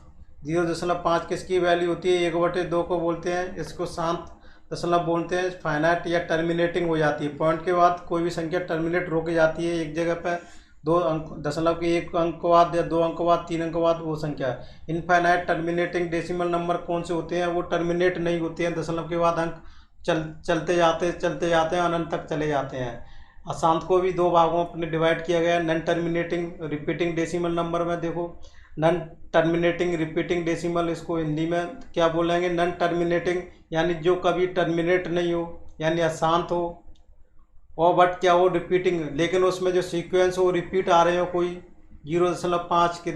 0.5 किसकी वैल्यू होती है, 1/2 को बोलते हैं, इसको शांत दशमलव बोलते हैं। फाइनाइट या टर्मिनेटिंग हो जाती है, पॉइंट के बाद कोई भी संख्या टर्मिनेट रुक जाती है एक जगह पर, 2 अंक दशमलव के 1 अंक बाद या 2 अंक बाद 3 अंक बाद, वो संख्या है। इनफाइनाइट टर्मिनेटिंग डेसिमल नंबर कौन से होते हैं, वो टर्मिनेट नहीं होते हैं, दशमलव के बाद अंक चलते जाते हैं, अनंत तक चले जाते हैं। अशांत को भी दो भागों में डिवाइड किया गया है, non terminating repeating decimal number में। देखो नॉन टर्मिनेटिंग रिपीटिंग डेसिमल, इसको हिंदी में क्या बोलेंगे, नॉन टर्मिनेटिंग यानी जो कभी टर्मिनेट नहीं हो, यानी अशांत हो, और बट क्या हो, रिपीटिंग, लेकिन उसमें जो सीक्वेंस हो रिपीट आ रहे हो, कोई 0.5 के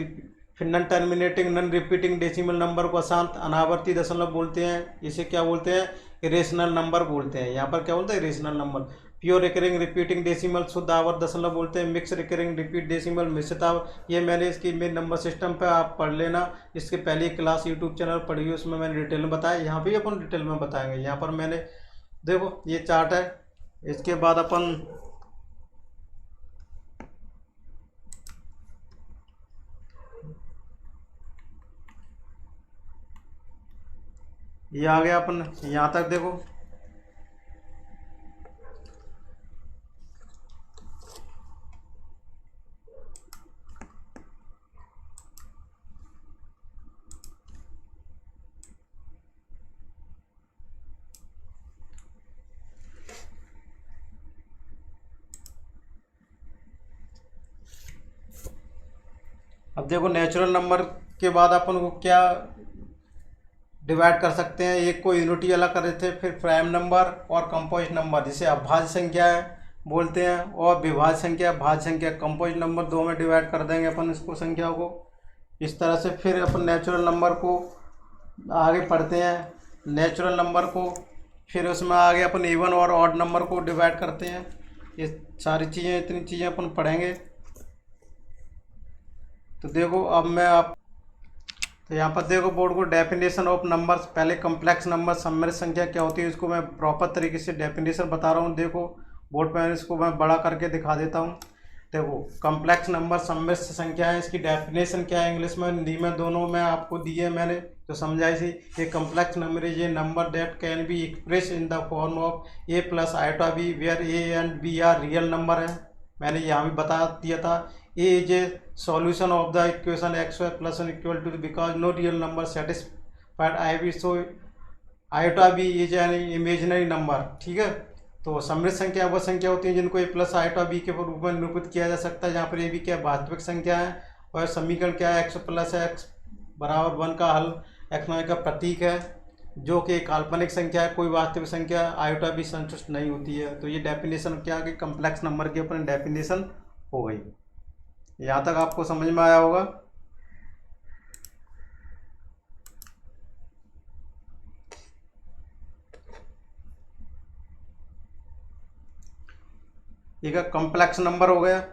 फिर non terminating non repeating decimal number को अशांत अनावर्ती दशमलव बोलते हैं। इसे क्या बोलते हैं, इरेशनल नंबर बोलते हैं। यहाँ पर क्या बोलते हैं, irrational number. Pure recurring repeating decimal शुद्ध आवर्त दशमलव बोलते हैं। मिक्स रिकरिंग रिपीट डेसिमल मिश्रित आवर्त, ये मैंने इसकी मेन नंबर सिस्टम पे आप पढ़ लेना। इसके पहले क्लास यूट्यूब चैनल पढ़ी हुई, उसमें मैंने डिटेल में बताया, यहाँ पे अपन डिटेल में बताएंगे। यहाँ पर मैंने देखो ये चार्ट है। इसके बाद अपन ये आ गया अपन यहाँ तक। देखो अब देखो नेचुरल नंबर के बाद अपन को क्या डिवाइड कर सकते हैं, एक को यूनिटी अलग कर रहे थे, फिर प्राइम नंबर और कंपोजिट नंबर, जिसे अभाज्य संख्या है बोलते हैं। और विभाज्य संख्या, भाज्य संख्या, कंपोजिट नंबर 2 में डिवाइड कर देंगे अपन इसको, संख्या को। इस तरह से फिर अपन नेचुरल नंबर को आगे पढ़ते हैं। नेचुरल नंबर को फिर उसमें आगे अपन इवन और ऑड नंबर को डिवाइड करते हैं। ये सारी चीज़ें, इतनी चीज़ें अपन पढ़ेंगे। तो देखो अब मैं आप, तो यहाँ पर देखो बोर्ड को, डेफिनेशन ऑफ नंबर्स। पहले कम्प्लेक्स नंबर, सम्मिलित संख्या क्या होती है, इसको मैं प्रॉपर तरीके से डेफिनेशन बता रहा हूँ। देखो बोर्ड पर इसको मैं बड़ा करके दिखा देता हूँ। देखो कम्प्लेक्स नंबर, सम्मिलित संख्या है, इसकी डेफिनेशन क्या है इंग्लिश में, हिंदी में, दोनों में आपको दी है मैंने जो समझाई थी। ये complex number is a number that can be express in the form of a plus iota b where a and b are real number है। मैंने यहाँ भी बता दिया था। a is a solution of the equation X Y plus one equal to, because no real number satisfied I be, so iota b is an imaginary number. ठीक है। तो सम्मिलित संख्या वह संख्या होती है जिनको ए प्लस आयोटा बी के रूप में निरूपित किया जा सकता है, जहाँ पर ए बी क्या वास्तविक संख्या है और समीकरण क्या है, एक्स प्लस एक्स बराबर 1 का हल, एक्स वाई का प्रतीक है, जो कि काल्पनिक संख्या है, कोई वास्तविक संख्या आयोटा भी संतुष्ट नहीं होती है। तो ये डेफिनेशन क्या कि कम्प्लेक्स नंबर की अपनी डेफिनेशन हो गई। यहाँ तक आपको समझ में आया होगा। एक कम्प्लेक्स नंबर हो गया।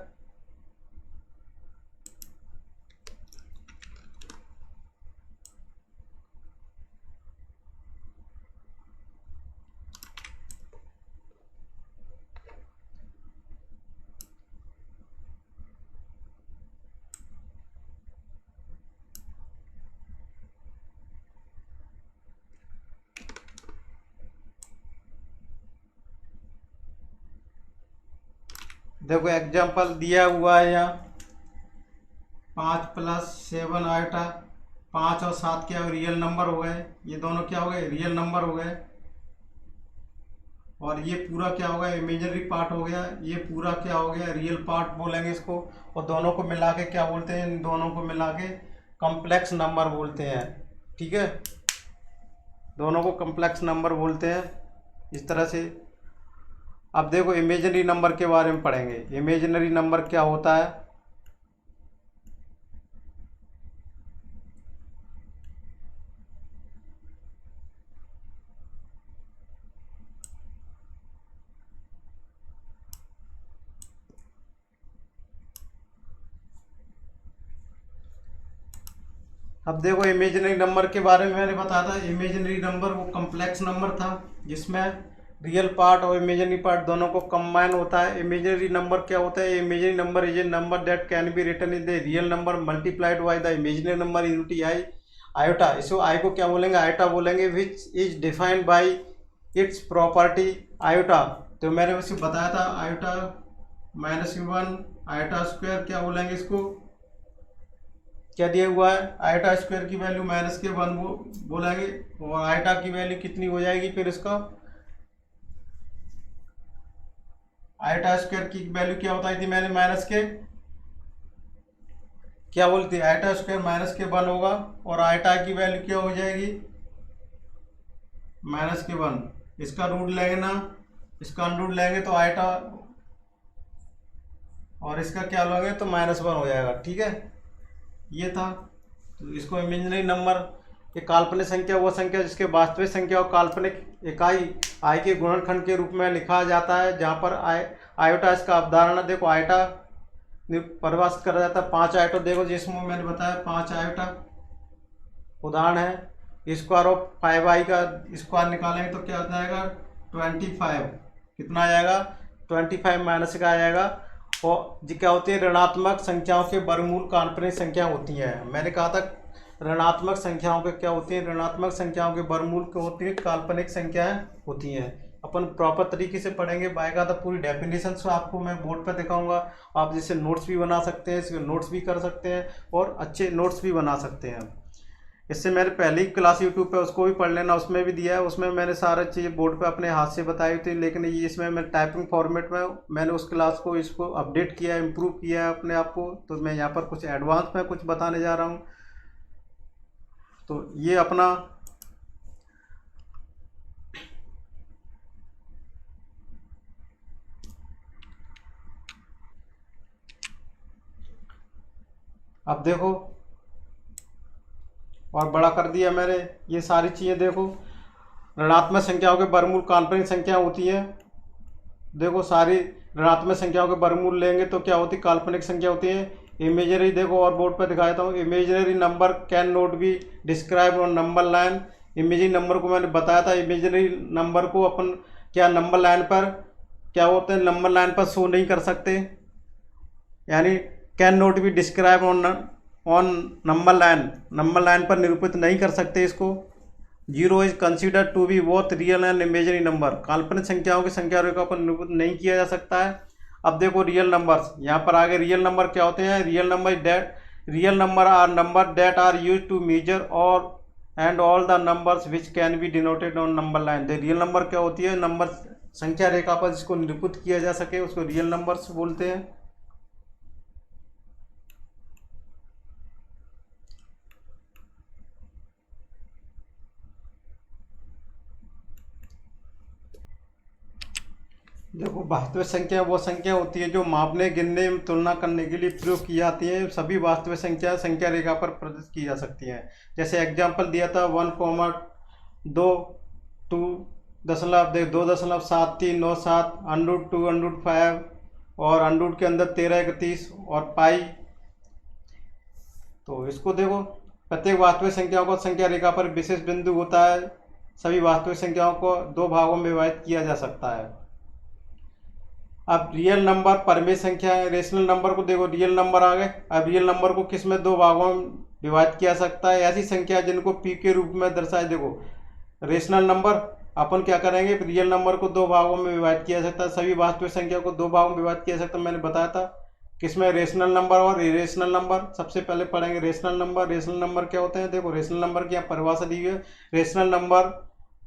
देखो एग्जाम्पल दिया हुआ है यहाँ, 5 प्लस 7 आयोटा, 5 और 7 क्या रियल नंबर हो गए, ये दोनों क्या हो गए, रियल नंबर हो गए। और ये पूरा क्या हो गया, इमेजिनरी पार्ट हो गया, ये पूरा क्या हो गया, रियल पार्ट बोलेंगे इसको। और दोनों को मिला के क्या बोलते हैं, इन दोनों को मिला के कम्प्लेक्स नंबर बोलते हैं। ठीक है, दोनों को कम्प्लेक्स नंबर बोलते हैं इस तरह से। अब देखो इमेजिनरी नंबर के बारे में पढ़ेंगे। इमेजिनरी नंबर क्या होता है, अब देखो इमेजिनरी नंबर के बारे में मैंने बताया था। इमेजिनरी नंबर वो कम्प्लेक्स नंबर था जिसमें रियल पार्ट और इमेजिनरी पार्ट दोनों को कंबाइन होता है। इमेजिनरी नंबर क्या होता है, imaginary number is a number that can be written in the real number multiplied by the imaginary number unity I, iota. इसको आई को क्या बोलेंगे, आयोटा बोलेंगे, which is defined by its property iota. तो मैंने उसे बताया था, iota minus one, iota square क्या बोलेंगे इसको, क्या दिया हुआ है, आयोटा स्क्वायर की वैल्यू माइनस के 1 बोलेंगे। और आयोटा की वैल्यू कितनी हो जाएगी फिर इसका, आयोटा स्क्वायर की वैल्यू क्या बताई थी मैंने, माइनस के क्या बोलती है, आयोटा स्क्वायर माइनस के 1 होगा। और आयोटा की वैल्यू क्या हो जाएगी, माइनस के 1। इसका रूट लेंगे ना, इसका रूट लेंगे तो आयोटा, और इसका क्या लोगे तो -1 हो जाएगा। ठीक है, ये था। तो इसको इमेजिनरी नंबर, ये काल्पनिक संख्या वो संख्या जिसके वास्तविक संख्या और काल्पनिक इकाई आई के गुणनखंड के रूप में लिखा जाता है, जहाँ पर आयोटा इसका अवधारणा। देखो आयोटा परिभाषित करा जाता है 5 आयोटा। देखो जिसमें मैंने बताया 5 आयोटा उदाहरण है। स्क्वायर ऑफ 5i का स्क्वायर निकालेंगे तो क्या हो जाएगा 25। कितना आ जाएगा 25 माइनस का आ जाएगा। और जी क्या होती है, ऋणात्मक संख्याओं के वर्गमूल काल्पनिक संख्या होती हैं। मैंने कहा था ऋणात्मक संख्याओं के क्या होती हैं, ऋणात्मक संख्याओं के वर्गमूल क्या होती है, काल्पनिक संख्याएं होती हैं। अपन प्रॉपर तरीके से पढ़ेंगे, बायकायदा पूरी डेफिनेशन से आपको मैं बोर्ड पर दिखाऊंगा। आप जिससे नोट्स भी बना सकते हैं, इसके नोट्स भी कर सकते हैं और अच्छे नोट्स भी बना सकते हैं। इससे मैंने पहली क्लास यूट्यूब पे उसको भी पढ़ लेना, उसमें भी दिया है। उसमें मैंने सारा चीज़ बोर्ड पे अपने हाथ से बताई थी, लेकिन ये इसमें मैं टाइपिंग फॉर्मेट में मैंने उस क्लास को इसको अपडेट किया, इम्प्रूव किया है अपने आप को। तो मैं यहाँ पर कुछ एडवांस में कुछ बताने जा रहा हूँ। तो ये अपना अब देखो, और बड़ा कर दिया मैंने। ये सारी चीज़ें देखो, ऋणात्मक संख्याओं के वर्गमूल काल्पनिक संख्या होती है। देखो सारी ऋणात्मक संख्याओं के वर्गमूल लेंगे तो क्या होती, काल्पनिक संख्या होती है। इमेजनरी देखो, और बोर्ड पर दिखा देता हूँ। Imaginary number can not be describe on number line. Imaginary number को मैंने बताया था, इमेजनरी नंबर को अपन क्या नंबर लाइन पर क्या होते हैं, नंबर लाइन पर शो नहीं कर सकते, यानी can not be describe on number line पर निरूपित नहीं कर सकते इसको। Zero is consider to be both real and imaginary number. काल्पनिक संख्याओं की संख्या रेखा पर निरूपित नहीं किया जा सकता है। अब देखो रियल नंबर्स, यहाँ पर आगे रियल नंबर क्या होते हैं। Real number are number that are use to measure और and all the numbers which can be denoted on number line. Real number क्या होती है, नंबर संख्या रेखा पर जिसको निरूपित किया जा सके उसको रियल नंबर्स बोलते हैं। देखो वास्तविक संख्या वो संख्या होती है जो मापने, गिनने, तुलना करने के लिए प्रयोग की जाती है। सभी वास्तविक संख्या संख्या रेखा पर प्रदर्शित की जा सकती हैं। जैसे एग्जाम्पल दिया था 1,2 2.7397 √2 √5 और √ के अंदर 13 31 और पाई। तो इसको देखो, प्रत्येक वास्तविक संख्याओं को संख्या रेखा पर विशेष बिंदु होता है। सभी वास्तविक संख्याओं को दो भागों में विभाजित किया जा सकता है। अब रियल नंबर परमेय संख्या है। रेशनल नंबर को देखो, रियल नंबर आ गए। अब रियल नंबर को किस में दो भागों में विभाजित किया सकता है, ऐसी संख्या जिनको पी के रूप में दर्शाए। देखो रेशनल नंबर अपन क्या करेंगे, रियल नंबर को दो भागों में विभाजित किया सकता है। सभी वास्तविक संख्या को दो भागों में विभाजित किया सकता है, मैंने बताया था। किसमें, रेशनल नंबर और इरेशनल नंबर। सबसे पहले पढ़ेंगे रेशनल नंबर। रेशनल नंबर क्या होते हैं, देखो रेशनल नंबर की यहाँ परिभाषा दी हुई है। Rational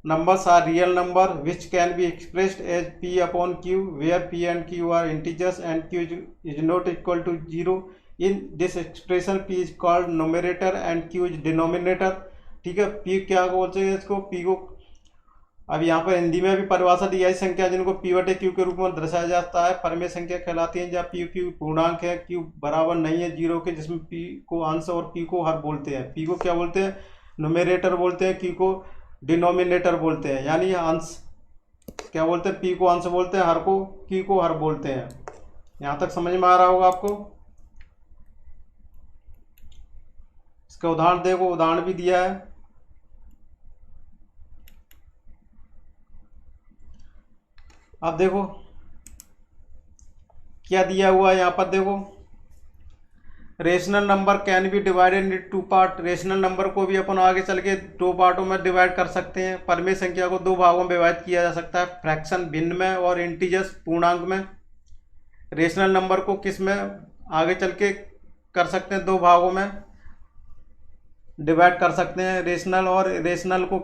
numbers are real number which can be expressed as p upon q where p and q are integers and q is not equal to 0. In this expression p is called numerator and q is denominator। ठीक है, p क्या बोलते हैं इसको, p को अब यहाँ पर हिंदी में भी परिभाषा दी है। संख्या जिनको p बटे q के रूप में दर्शाया जाता है परमेय संख्या कहलाती है। जहाँ p q पूर्णांक है, q बराबर नहीं है 0 के, जिसमें p को अंश और p को हर बोलते हैं। p को क्या बोलते हैं, न्यूमेरेटर बोलते हैं, q को डिनोमिनेटर बोलते हैं, यानी अंश क्या बोलते हैं, पी को अंश बोलते हैं, हर को की को हर बोलते हैं। यहाँ तक समझ में आ रहा होगा आपको। इसका उदाहरण देखो, उदाहरण भी दिया है। अब देखो क्या दिया हुआ है यहाँ पर, देखो rational number can be divided in two part. Rational number को भी अपन आगे चल के दो पार्टों में डिवाइड कर सकते हैं। परमेय संख्या को दो भागों में विभाजित किया जा सकता है, फ्रैक्शन भिन्न में और इंटीजर्स पूर्णांक में। रेशनल नंबर को किस में आगे चल के कर सकते हैं, दो भागों में डिवाइड कर सकते हैं। रेशनल और इरेशनल को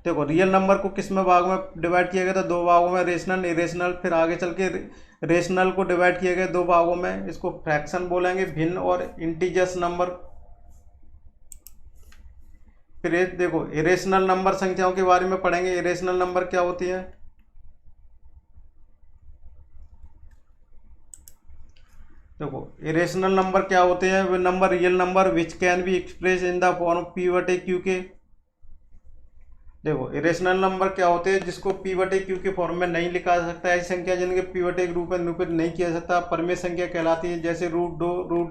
देखो, रियल नंबर को किस में भाग में डिवाइड किया गया था, दो भागों में, रेशनल इरेशनल। फिर आगे चल के रेशनल को डिवाइड किया गया दो भागों में, इसको फ्रैक्शन बोलेंगे, भिन्न और इंटीजर्स नंबर। फिर देखो इरेशनल नंबर संख्याओं के बारे में पढ़ेंगे। इरेशनल नंबर क्या होती है, देखो इरेशनल नंबर क्या होते हैं, वे number real number which can be express in the form P बटे क्यू के। देखो इरेशनल नंबर क्या होते हैं जिसको p बटे क्यू के फॉर्म में नहीं लिखा जा सकता है। ऐसी संख्या जिनके p बटे के रूप में निरूपित नहीं किया जा सकता परमेय संख्या कहलाती है। जैसे √2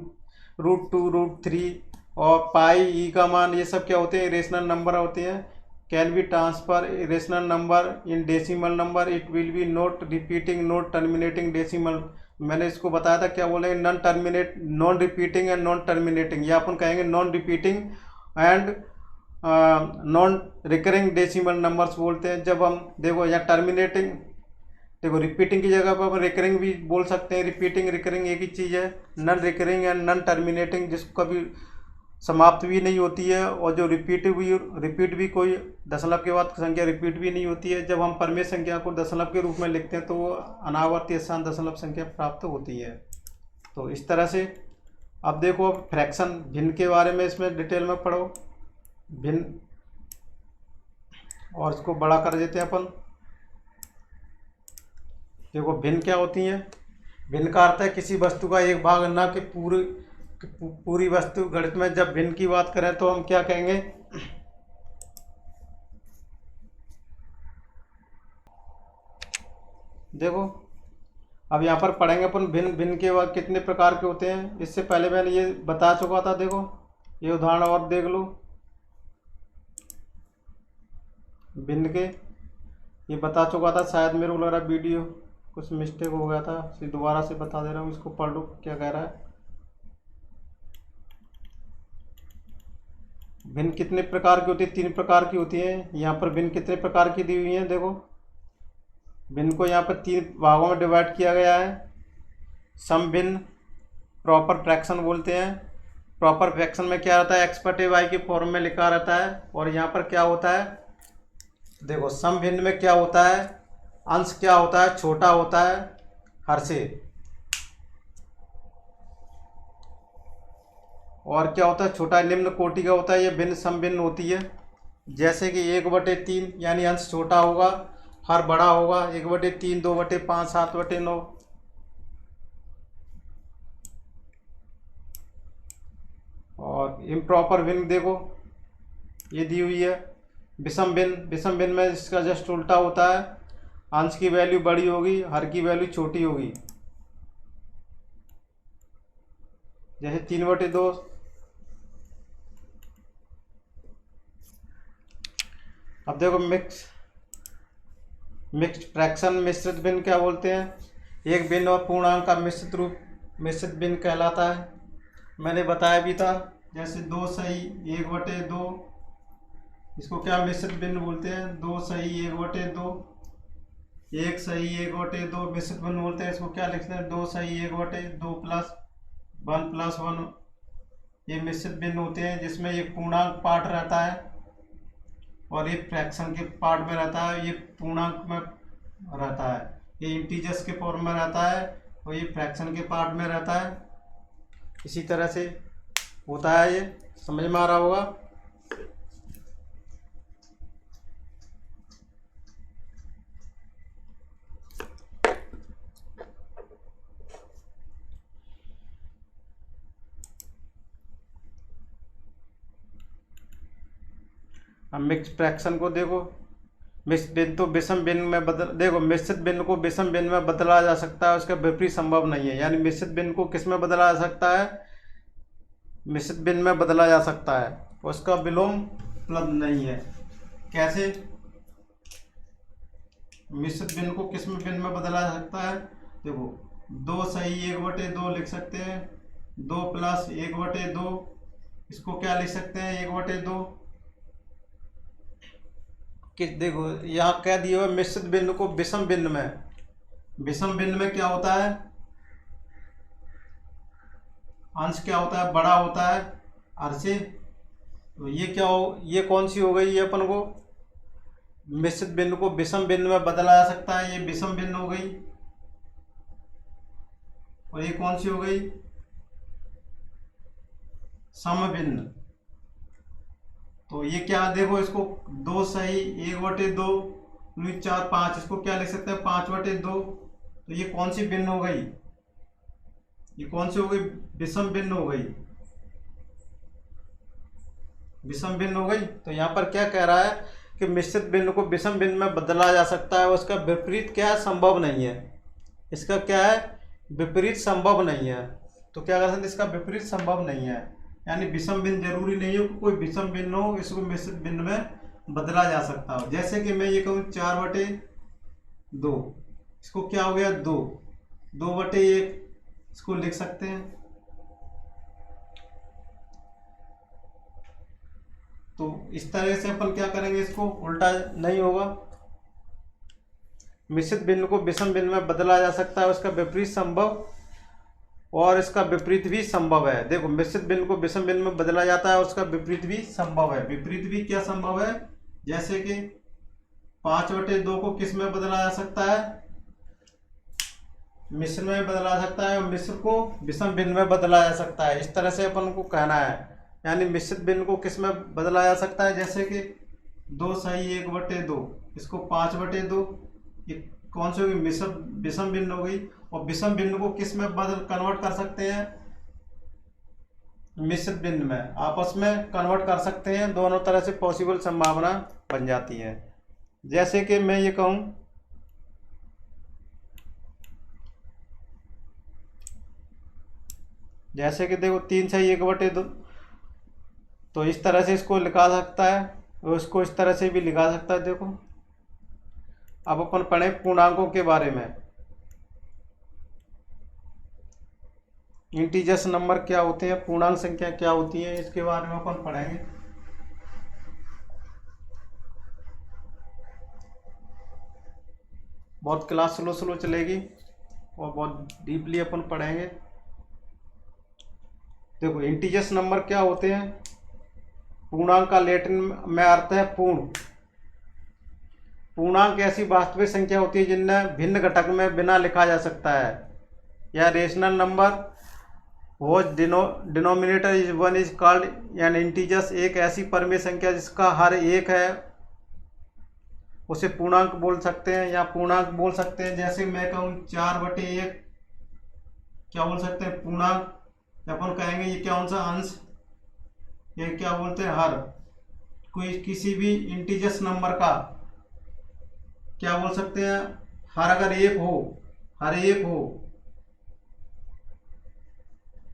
√3 और पाई ई का मान, ये सब क्या होते हैं, इरेशनल नंबर होते हैं। Can be transfer irrational number in decimal number, it will be not repeating not terminating decimal. मैंने इसको बताया था, क्या बोलेंगे, non repeating and non terminating, या अपन कहेंगे non repeating and non recurring decimal numbers बोलते हैं। जब हम देखो यहाँ टर्मिनेटिंग, देखो रिपीटिंग की जगह पर हम रिकरिंग भी बोल सकते हैं। रिपीटिंग रिकरिंग एक ही चीज़ है। Non recurring and non terminating, जिसको कभी समाप्त भी नहीं होती है, और जो रिपीट भी कोई दशमलव के बाद संख्या रिपीट भी नहीं होती है। जब हम परमेय संख्या को दशमलव के रूप में लिखते हैं तो वो अनावर्ती स्थान दशमलव संख्या प्राप्त होती है। तो इस तरह से अब देखो, अब फ्रैक्शन भिन्न के बारे में इसमें डिटेल में पढ़ो। भिन्न, और इसको बड़ा कर देते हैं अपन। देखो भिन्न क्या होती है, भिन्न का अर्थ है किसी वस्तु का एक भाग न कि पूरे पूरी वस्तु गणित में जब भिन्न की बात करें तो हम क्या कहेंगे, देखो अब यहाँ पर पढ़ेंगे अपन भिन्न भिन्न के बाद कितने प्रकार के होते हैं। इससे पहले मैंने ये बता चुका था, देखो ये उदाहरण और देख लो भिन्न के, ये बता चुका था शायद, मेरे को लग रहा वीडियो कुछ मिस्टेक हो गया था, इसे दोबारा से बता दे रहा हूँ, इसको पढ़ लो क्या कह रहा है। भिन्न कितने प्रकार की होती है, 3 प्रकार की होती है। यहाँ पर भिन्न कितने प्रकार की दी हुई है, देखो भिन्न को यहाँ पर 3 भागों में डिवाइड किया गया है। सम भिन्न, प्रॉपर फ्रैक्शन बोलते हैं। प्रॉपर फ्रैक्शन में क्या रहता है, x/y के फॉर्म में लिखा रहता है। और यहाँ पर क्या होता है, देखो सम भिन्न में क्या होता है, अंश क्या होता है, छोटा होता है हर से, और क्या होता है, छोटा निम्न कोटि का होता है। ये भिन्न सम भिन्न होती है। जैसे कि 1/3 यानी अंश छोटा होगा, हर बड़ा होगा। 1/3, 2/5, 7/9। और इम्प्रॉपर भिन्न देखो ये दी हुई है। विषम भिन्न, विषम भिन्न में इसका जस्ट उल्टा होता है, अंश की वैल्यू बड़ी होगी, हर की वैल्यू छोटी होगी। जैसे 3/2। अब देखो मिक्स्ड फ्रैक्शन, मिश्रित भिन्न क्या बोलते हैं, एक भिन्न और पूर्णांक का मिश्रित रूप मिश्रित भिन्न कहलाता है। मैंने बताया भी था, जैसे 2 सही 1/2, इसको क्या मिश्रित भिन्न बोलते हैं, 2 सही 1/2, 1 सही 1/2 मिश्रित भिन्न बोलते हैं। इसको क्या लिखते हैं, 2 सही 1/2 प्लस 1 प्लस 1। ये मिश्रित भिन्न होते हैं जिसमें एक पूर्णांक पार्ट रहता है और ये फ्रैक्शन के पार्ट में रहता है। ये पूर्णांक में रहता है, ये इंटीजर्स के फॉर्म में रहता है, और ये फ्रैक्शन के पार्ट में रहता है। इसी तरह से होता है, ये समझ में आ रहा होगा। अब मिक्स फ्रैक्शन को देखो, मिश्रित भिन्न तो विषम भिन्न में देखो मिश्रित भिन्न को विषम भिन्न में बदला जा सकता है, उसका विपरीत संभव नहीं है। यानी मिश्रित भिन्न को किस में बदला जा सकता है, मिश्रित भिन्न में बदला जा सकता है, उसका विलोम उपलब्ध नहीं है। कैसे, मिश्रित भिन्न को किस में भिन्न में बदला जा सकता है, देखो 2 सही 1/2 लिख सकते हैं, 2 प्लस 1/2, इसको क्या लिख सकते हैं 1/2। कि देखो यहाँ कह दिया हुआ मिश्रित भिन्न को विषम भिन्न में, विषम भिन्न में क्या होता है, अंश क्या होता है, बड़ा होता है हर से। तो ये क्या हो, ये कौन सी हो गई, ये अपन को मिश्रित भिन्न को विषम भिन्न में बदला जा सकता है, ये विषम भिन्न हो गई। और ये कौन सी हो गई, सम भिन्न। तो ये क्या देखो, इसको 2 सही 1/2 4 5, इसको क्या लिख सकते हैं 5/2। तो ये कौन सी भिन्न हो गई, ये कौन सी हो गई, विषम भिन्न हो गई, विषम भिन्न हो गई। तो यहाँ पर क्या कह रहा है कि मिश्रित भिन्न को विषम भिन्न में बदला जा सकता है, उसका विपरीत क्या है, संभव नहीं है। इसका क्या है, विपरीत संभव नहीं है। तो क्या कर सकते, इसका विपरीत संभव नहीं है। यानी विषम भिन्न जरूरी नहीं हो कि कोई विषम भिन्न हो, इसको मिश्रित भिन्न में बदला जा सकता हो। जैसे कि मैं ये कहूँ 4/2, इसको क्या हो गया 2, 2/1, इसको लिख सकते हैं। तो इस तरह से अपन क्या करेंगे, इसको उल्टा नहीं होगा। मिश्रित भिन्न को विषम भिन्न में बदला जा सकता है, उसका विपरीत संभव और इसका विपरीत भी संभव है। देखो मिश्रित भिन्न को विषम भिन्न में बदला जाता है, उसका विपरीत भी संभव है। विपरीत भी क्या संभव है, जैसे कि 5/2 को किस में बदला जा सकता है, मिश्र में बदला जा सकता है, और मिश्र को विषम भिन्न में बदला जा सकता है। इस तरह से अपन को कहना है। यानी मिश्रित भिन्न को किस में बदला जा सकता है, जैसे कि 2 सही 1/2, इसको 5/2, ये कौन सी होगी, विषम भिन्न हो गई। और विषम भिन्न को किस में बदल कन्वर्ट कर सकते हैं, मिश्रित भिन्न में आपस में कन्वर्ट कर सकते हैं, दोनों तरह से पॉसिबल संभावना बन जाती है। जैसे कि मैं ये कहूँ, जैसे कि देखो 3/1/2, तो इस तरह से इसको लिखा सकता है और इसको इस तरह से भी लिखा सकता है। देखो अब अपन पढ़े पूर्णांकों के बारे में। इंटीजर्स नंबर क्या होते हैं, पूर्णांक संख्या क्या होती है, इसके बारे में अपन पढ़ेंगे। बहुत क्लास स्लो स्लो चलेगी और बहुत डीपली अपन पढ़ेंगे। देखो इंटीजर्स नंबर क्या होते हैं। पूर्णांक का लैटिन में अर्थ है पूर्ण। पूर्णांक ऐसी वास्तविक संख्या होती है जिनमें भिन्न घटक में बिना लिखा जा सकता है, या रेशनल नंबर वो denominator is 1 is called an integers. एक ऐसी परमेय संख्या जिसका हर एक है उसे पूर्णांक बोल सकते हैं या पूर्णांक बोल सकते हैं। जैसे मैं कहूँ 4/1 क्या बोल सकते हैं, पूर्णांक। अपन कहेंगे ये क्या, कौन सा अंश, ये क्या बोलते हैं, हर। कोई किसी भी इंटीजर्स नंबर का क्या बोल सकते हैं, हर अगर एक हो, हर एक हो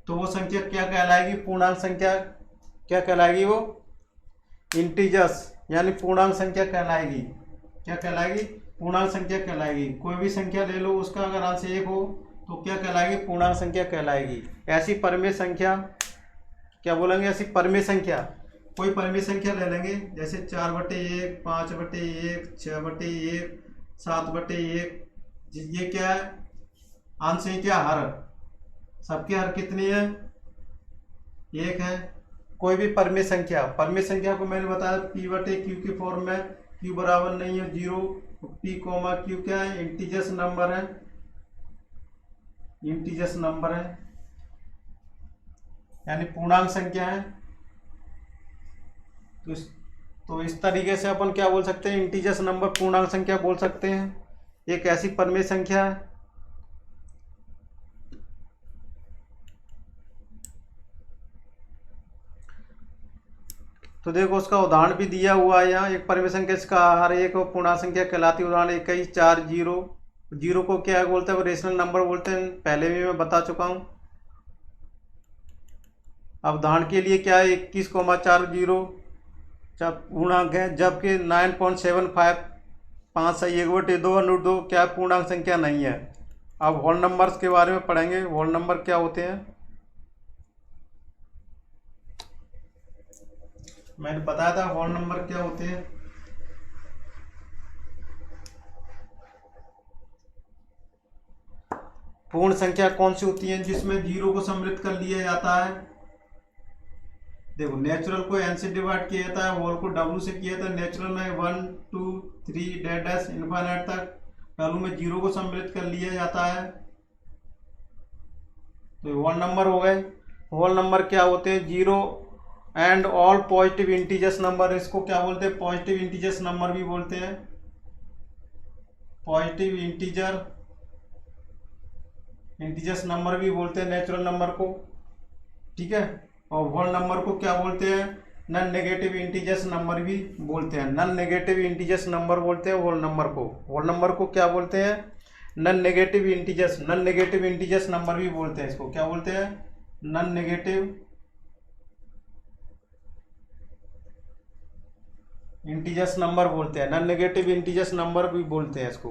तो वो संख्या क्या कहलाएगी, पूर्णांक संख्या क्या कहलाएगी, वो इंटीजर्स यानी पूर्णांक संख्या कहलाएगी। क्या कहलाएगी, पूर्णांक संख्या कहलाएगी। कोई भी संख्या ले लो, उसका अगर अंश एक हो तो क्या कहलाएगी, पूर्णांक संख्या कहलाएगी। ऐसी परमेय संख्या क्या बोलेंगे, ऐसी परमेय संख्या, कोई परमेय संख्या ले लेंगे, जैसे 4/1, 5/1, 6/1, 7/1। ये क्या है, अंश है क्या, हर। सबके हर कितनी है, एक है। कोई भी परमेय संख्या, परमेय संख्या को मैंने बताया P/Q की फॉर्म में, Q बराबर नहीं है 0, P, Q क्या है, इंटीजर्स नंबर है, इंटीजर्स नंबर है यानी पूर्णांक संख्या है। तो इस तरीके से अपन क्या बोल सकते हैं, इंटीजर्स नंबर पूर्णांक संख्या बोल सकते हैं। एक ऐसी परमेय संख्या है। तो देखो उसका उदाहरण भी दिया हुआ है यहाँ। एक परमेय संख्या इसका हर एक पूर्णांक संख्या कहलाती है। उदाहरण 21, 4, 0। जीरो को क्या बोलते हैं, वो रेशनल नंबर बोलते हैं, पहले भी मैं बता चुका हूँ। अब उदाहरण के लिए क्या है, 21,4, जब पूर्णांक है, जबकि 9.75 5/1/2 क्या पूर्णांक संख्या नहीं है। अब होल नंबर्स के बारे में पढ़ेंगे। होल नंबर क्या होते हैं, मैंने बताया था होल नंबर क्या होते हैं। पूर्ण संख्या कौन सी होती है जिसमें 0 को सम्मिलित कर लिया जाता है। देखो नेचुरल को n से डिवाइड किया जाता है, होल को w से किया जाता है। नेचुरल में 1 2 3 डैश इनफाइनाइट तक, w में 0 को सम्मिलित कर लिया जाता है। तो होल नंबर हो गए। होल नंबर क्या होते हैं, 0 and all positive integers number, इसको क्या बोलते हैं, पॉजिटिव इंटीजर्स नंबर भी बोलते हैं, पॉजिटिव इंटीजर्स नंबर भी बोलते हैं नेचुरल नंबर को, ठीक है। और होल नंबर को क्या बोलते हैं, नॉन नेगेटिव इंटीजर्स नंबर भी बोलते हैं। नॉन नेगेटिव इंटीजर्स नंबर बोलते हैं होल नंबर को। होल नंबर को क्या बोलते हैं, नॉन नेगेटिव इंटीजर्स नंबर भी बोलते हैं। इसको क्या बोलते हैं, नॉन नेगेटिव इंटीजर्स नंबर बोलते हैं, नॉन नेगेटिव इंटीजर्स नंबर भी बोलते हैं इसको।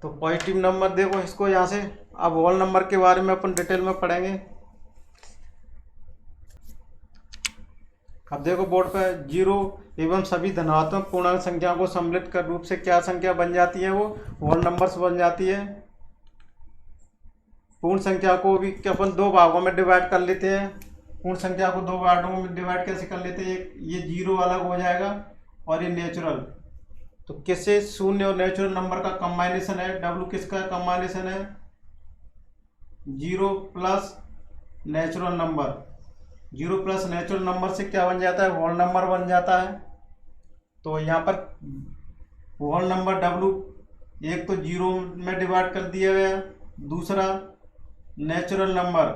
तो पॉजिटिव नंबर देखो इसको यहाँ से। अब होल नंबर के बारे में अपन डिटेल में पढ़ेंगे। अब देखो बोर्ड पे 0 एवं सभी धनात्मक पूर्णांक संख्याओं को सम्मिलित कर रूप से क्या संख्या बन जाती है, वो होल नंबर्स बन जाती है। पूर्ण संख्या को भी अपन दो भागों में डिवाइड कर लेते हैं। पूर्ण संख्या को दो भागों में डिवाइड कैसे कर लेते हैं, एक ये 0 अलग हो जाएगा और ये नेचुरल। तो किससे, शून्य और नेचुरल नंबर का कॉम्बिनेशन है। W किसका कॉम्बिनेशन है, 0 plus natural number. 0 plus natural number से क्या बन जाता है, होल नंबर बन जाता है। तो यहाँ पर होल नंबर W एक तो 0 में डिवाइड कर दिया गया, दूसरा नेचुरल नंबर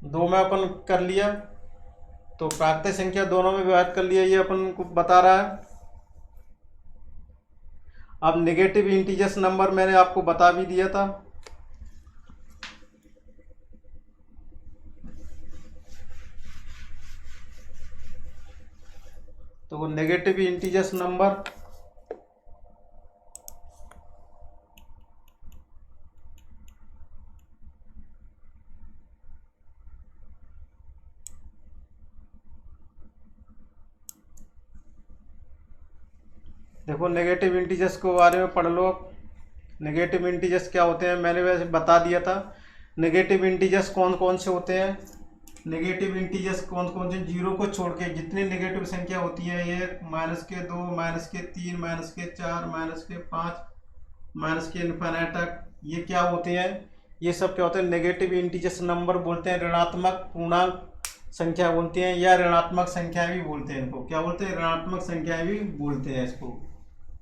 दो में अपन कर लिया, तो प्राकृतिक संख्या दोनों में विभाजित कर लिया, ये अपन को बता रहा है। अब नेगेटिव इंटीजर्स नंबर मैंने आपको बता भी दिया था। तो वो नेगेटिव इंटीजर्स नंबर देखो, नेगेटिव इंटीजर्स के बारे में पढ़ लो। नेगेटिव इंटीजर्स क्या होते हैं मैंने वैसे बता दिया था। नेगेटिव इंटीजर्स कौन कौन से होते हैं? नेगेटिव इंटीजर्स कौन कौन से? जीरो को छोड़ के जितनी नेगेटिव संख्या होती है, ये -2, -3, -4, -5, -इन्फिनिट तक, ये क्या होते हैं? ये सब क्या होते हैं? नेगेटिव इंटीजर्स नंबर बोलते हैं। ऋणात्मक पूर्णांक संख्या बोलते हैं, या ऋणात्मक संख्या भी बोलते हैं। इनको क्या बोलते हैं? ऋणात्मक संख्या भी बोलते हैं इसको,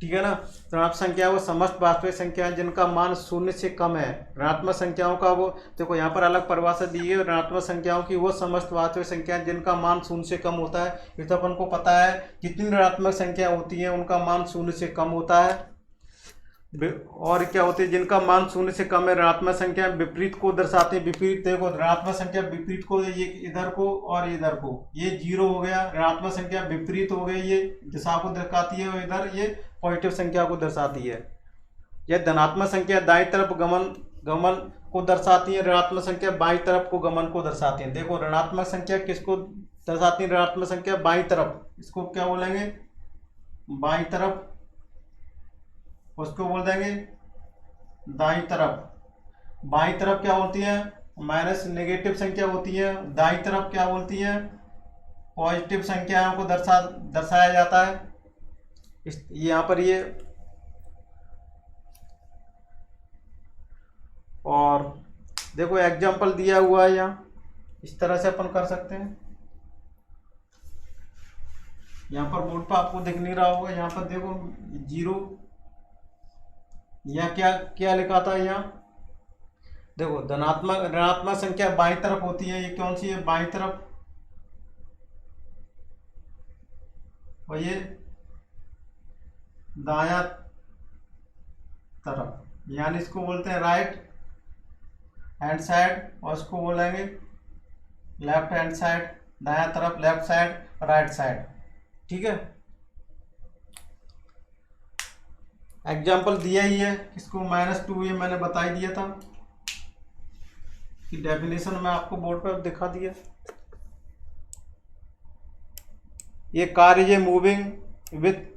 ठीक है ना। ऋणात्मक संख्या वो समस्त वास्तविक संख्याएं जिनका मान 0 से कम है। ऋणात्मक संख्याओं का वो देखो यहाँ पर अलग परिभाषा दी है। ऋणात्मक संख्याओं की वो समस्त वास्तविक संख्याएं जिनका मान 0 से कम होता है। ये तो अपन को पता है। कितनी ऋणात्मक संख्या होती है उनका मान 0 से कम होता है। और क्या होती है? जिनका मान 0 से कम है। ऋणात्मक संख्या विपरीत को दर्शाते हैं। विपरीत देखो, ऋणात्मक संख्या विपरीत को, ये इधर को और इधर को, ये 0 हो गया। ऋणात्मक संख्या विपरीत हो गई, ये दिशा को दर्शाती है, और इधर ये पॉजिटिव संख्या को दर्शाती है। यह धनात्मक संख्या दाईं तरफ गमन को दर्शाती है। ऋणात्मक संख्या बाईं तरफ को गमन को दर्शाती है। देखो, ऋणात्मक संख्या किसको दर्शाती है? ऋणात्मक संख्या बाईं तरफ, इसको क्या बोलेंगे? बाईं तरफ। उसको बोल देंगे दाईं तरफ। बाईं तरफ क्या होती है? माइनस नेगेटिव संख्या होती है। दाईं तरफ क्या बोलती है? पॉजिटिव संख्याओं को दर्शाया जाता है। यहाँ पर ये, और देखो एग्जाम्पल दिया हुआ है यहाँ, इस तरह से अपन कर सकते हैं। यहाँ पर बोर्ड पर आपको दिख नहीं रहा होगा। यहाँ पर देखो 0, यह क्या क्या लिखा था यहाँ? देखो, धनात्मक ऋणात्मक संख्या बाईं तरफ होती है। ये कौन सी है? बाईं तरफ। और ये दायां तरफ, यानी इसको बोलते हैं राइट हैंड साइड, और इसको बोलेंगे लेफ्ट हैंड साइड। दायां तरफ लेफ्ट साइड, राइट साइड, ठीक है। एग्जाम्पल दिया ही है। इसको -2 ये मैंने बता ही दिया था कि डेफिनेशन मैं आपको बोर्ड पर दिखा दिया। ये car is moving with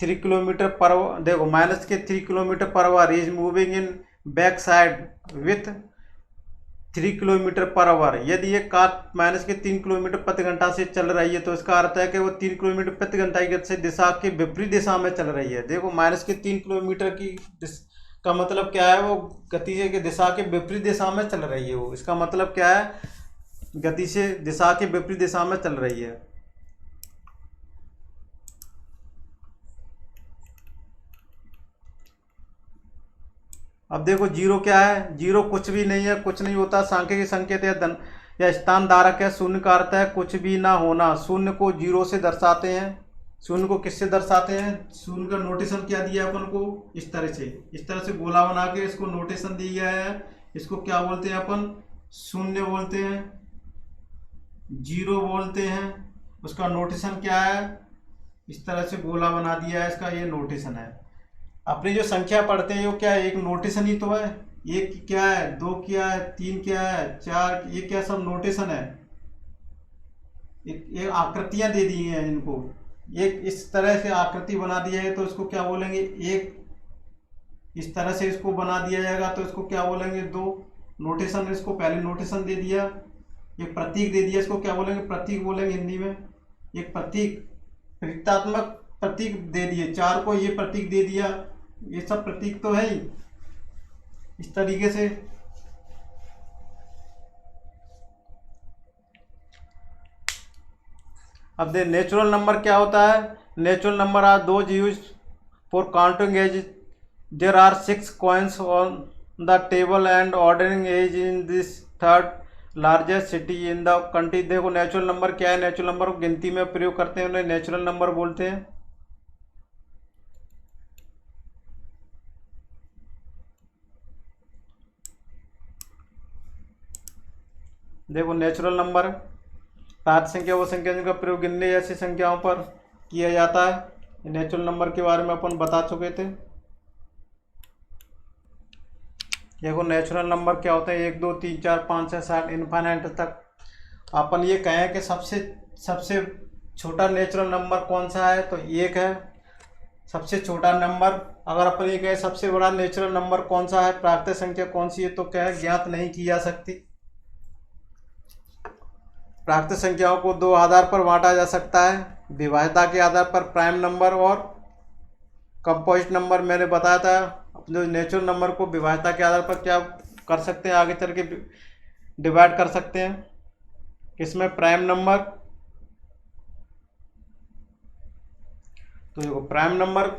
3 kilometre पर, देखो -3 kilometre per hour, is moving in back side with 3 kilometre per hour. यदि ये कार -3 किलोमीटर प्रति घंटा से चल रही है, तो इसका अर्थ है कि वो 3 किलोमीटर प्रति घंटा की गति से दिशा के विपरीत दिशा में चल रही है। देखो, -3 किलोमीटर की का मतलब क्या है? वो गति से के दिशा के विपरीत दिशा में चल रही है। वो इसका मतलब क्या है? गति से दिशा के विपरीत दिशा में चल रही है। अब देखो, 0 क्या है? 0 कुछ भी नहीं है, कुछ नहीं होता। सांख्यिकी संकेत या स्थान धारक है। शून्य का अर्थ है कुछ भी ना होना। शून्य को 0 से दर्शाते हैं। शून्य को किससे दर्शाते हैं? शून्य का नोटेशन क्या दिया अपन को? इस तरह से गोला बना के इसको नोटेशन दिया है। इसको क्या बोलते हैं अपन? शून्य बोलते हैं, 0 बोलते हैं। उसका नोटेशन क्या है? इस तरह से गोला बना दिया है, इसका ये नोटेशन है। अपनी जो संख्या पढ़ते हैं वो क्या है? एक नोटेशन ही तो है। एक क्या है? 2 क्या है? 3 क्या है? 4, ये क्या सब नोटेशन है। एक आकृतियां दे दी हैं इनको। एक इस तरह से आकृति बना दिया है, तो इसको क्या बोलेंगे? एक इस तरह से इसको बना दिया जाएगा, तो इसको क्या बोलेंगे? 2 नोटेशन। इसको पहले नोटेशन दे दिया, एक प्रतीक दे दिया, इसको क्या बोलेंगे? प्रतीक बोलेंगे हिंदी में। एक प्रतीक, प्रतीकात्मक प्रतीक दे दिए। 4 को ये प्रतीक दे दिया। ये सब प्रतीक तो है ही। इस तरीके से अब दे नेचुरल नंबर क्या होता है? Natural number are those used for counting as there are 6 coins the table and ordering as in this third largest city in the country. देखो नेचुरल नंबर क्या है, नेचुरल नंबर को गिनती में प्रयोग करते हैं, उन्हें नेचुरल नंबर बोलते हैं। देखो नेचुरल नंबर तार्किक संख्या वो संख्या जिनका प्रयोग गिनने जैसी संख्याओं पर किया जाता है। नेचुरल नंबर के बारे में अपन बता चुके थे। देखो नेचुरल नंबर क्या होते हैं, 1 2 3 4 5 6 7 इनफाइनाइट तक। अपन ये कहें कि सबसे छोटा नेचुरल नंबर कौन सा है, तो 1 है सबसे छोटा नंबर। अगर अपन ये कहें सबसे बड़ा नेचुरल नंबर कौन सा है, प्राकृतिक संख्या कौन सी है, तो क्या है, ज्ञात नहीं की जा सकती। प्राकृतिक संख्याओं को 2 आधार पर बांटा जा सकता है, विभाज्यता के आधार पर प्राइम नंबर और कंपोजिट नंबर। मैंने बताया था जो नेचुरल नंबर को विभाज्यता के आधार पर क्या कर सकते हैं, आगे चल के डिवाइड कर सकते हैं। किसमें, प्राइम नंबर। तो देखो प्राइम नंबर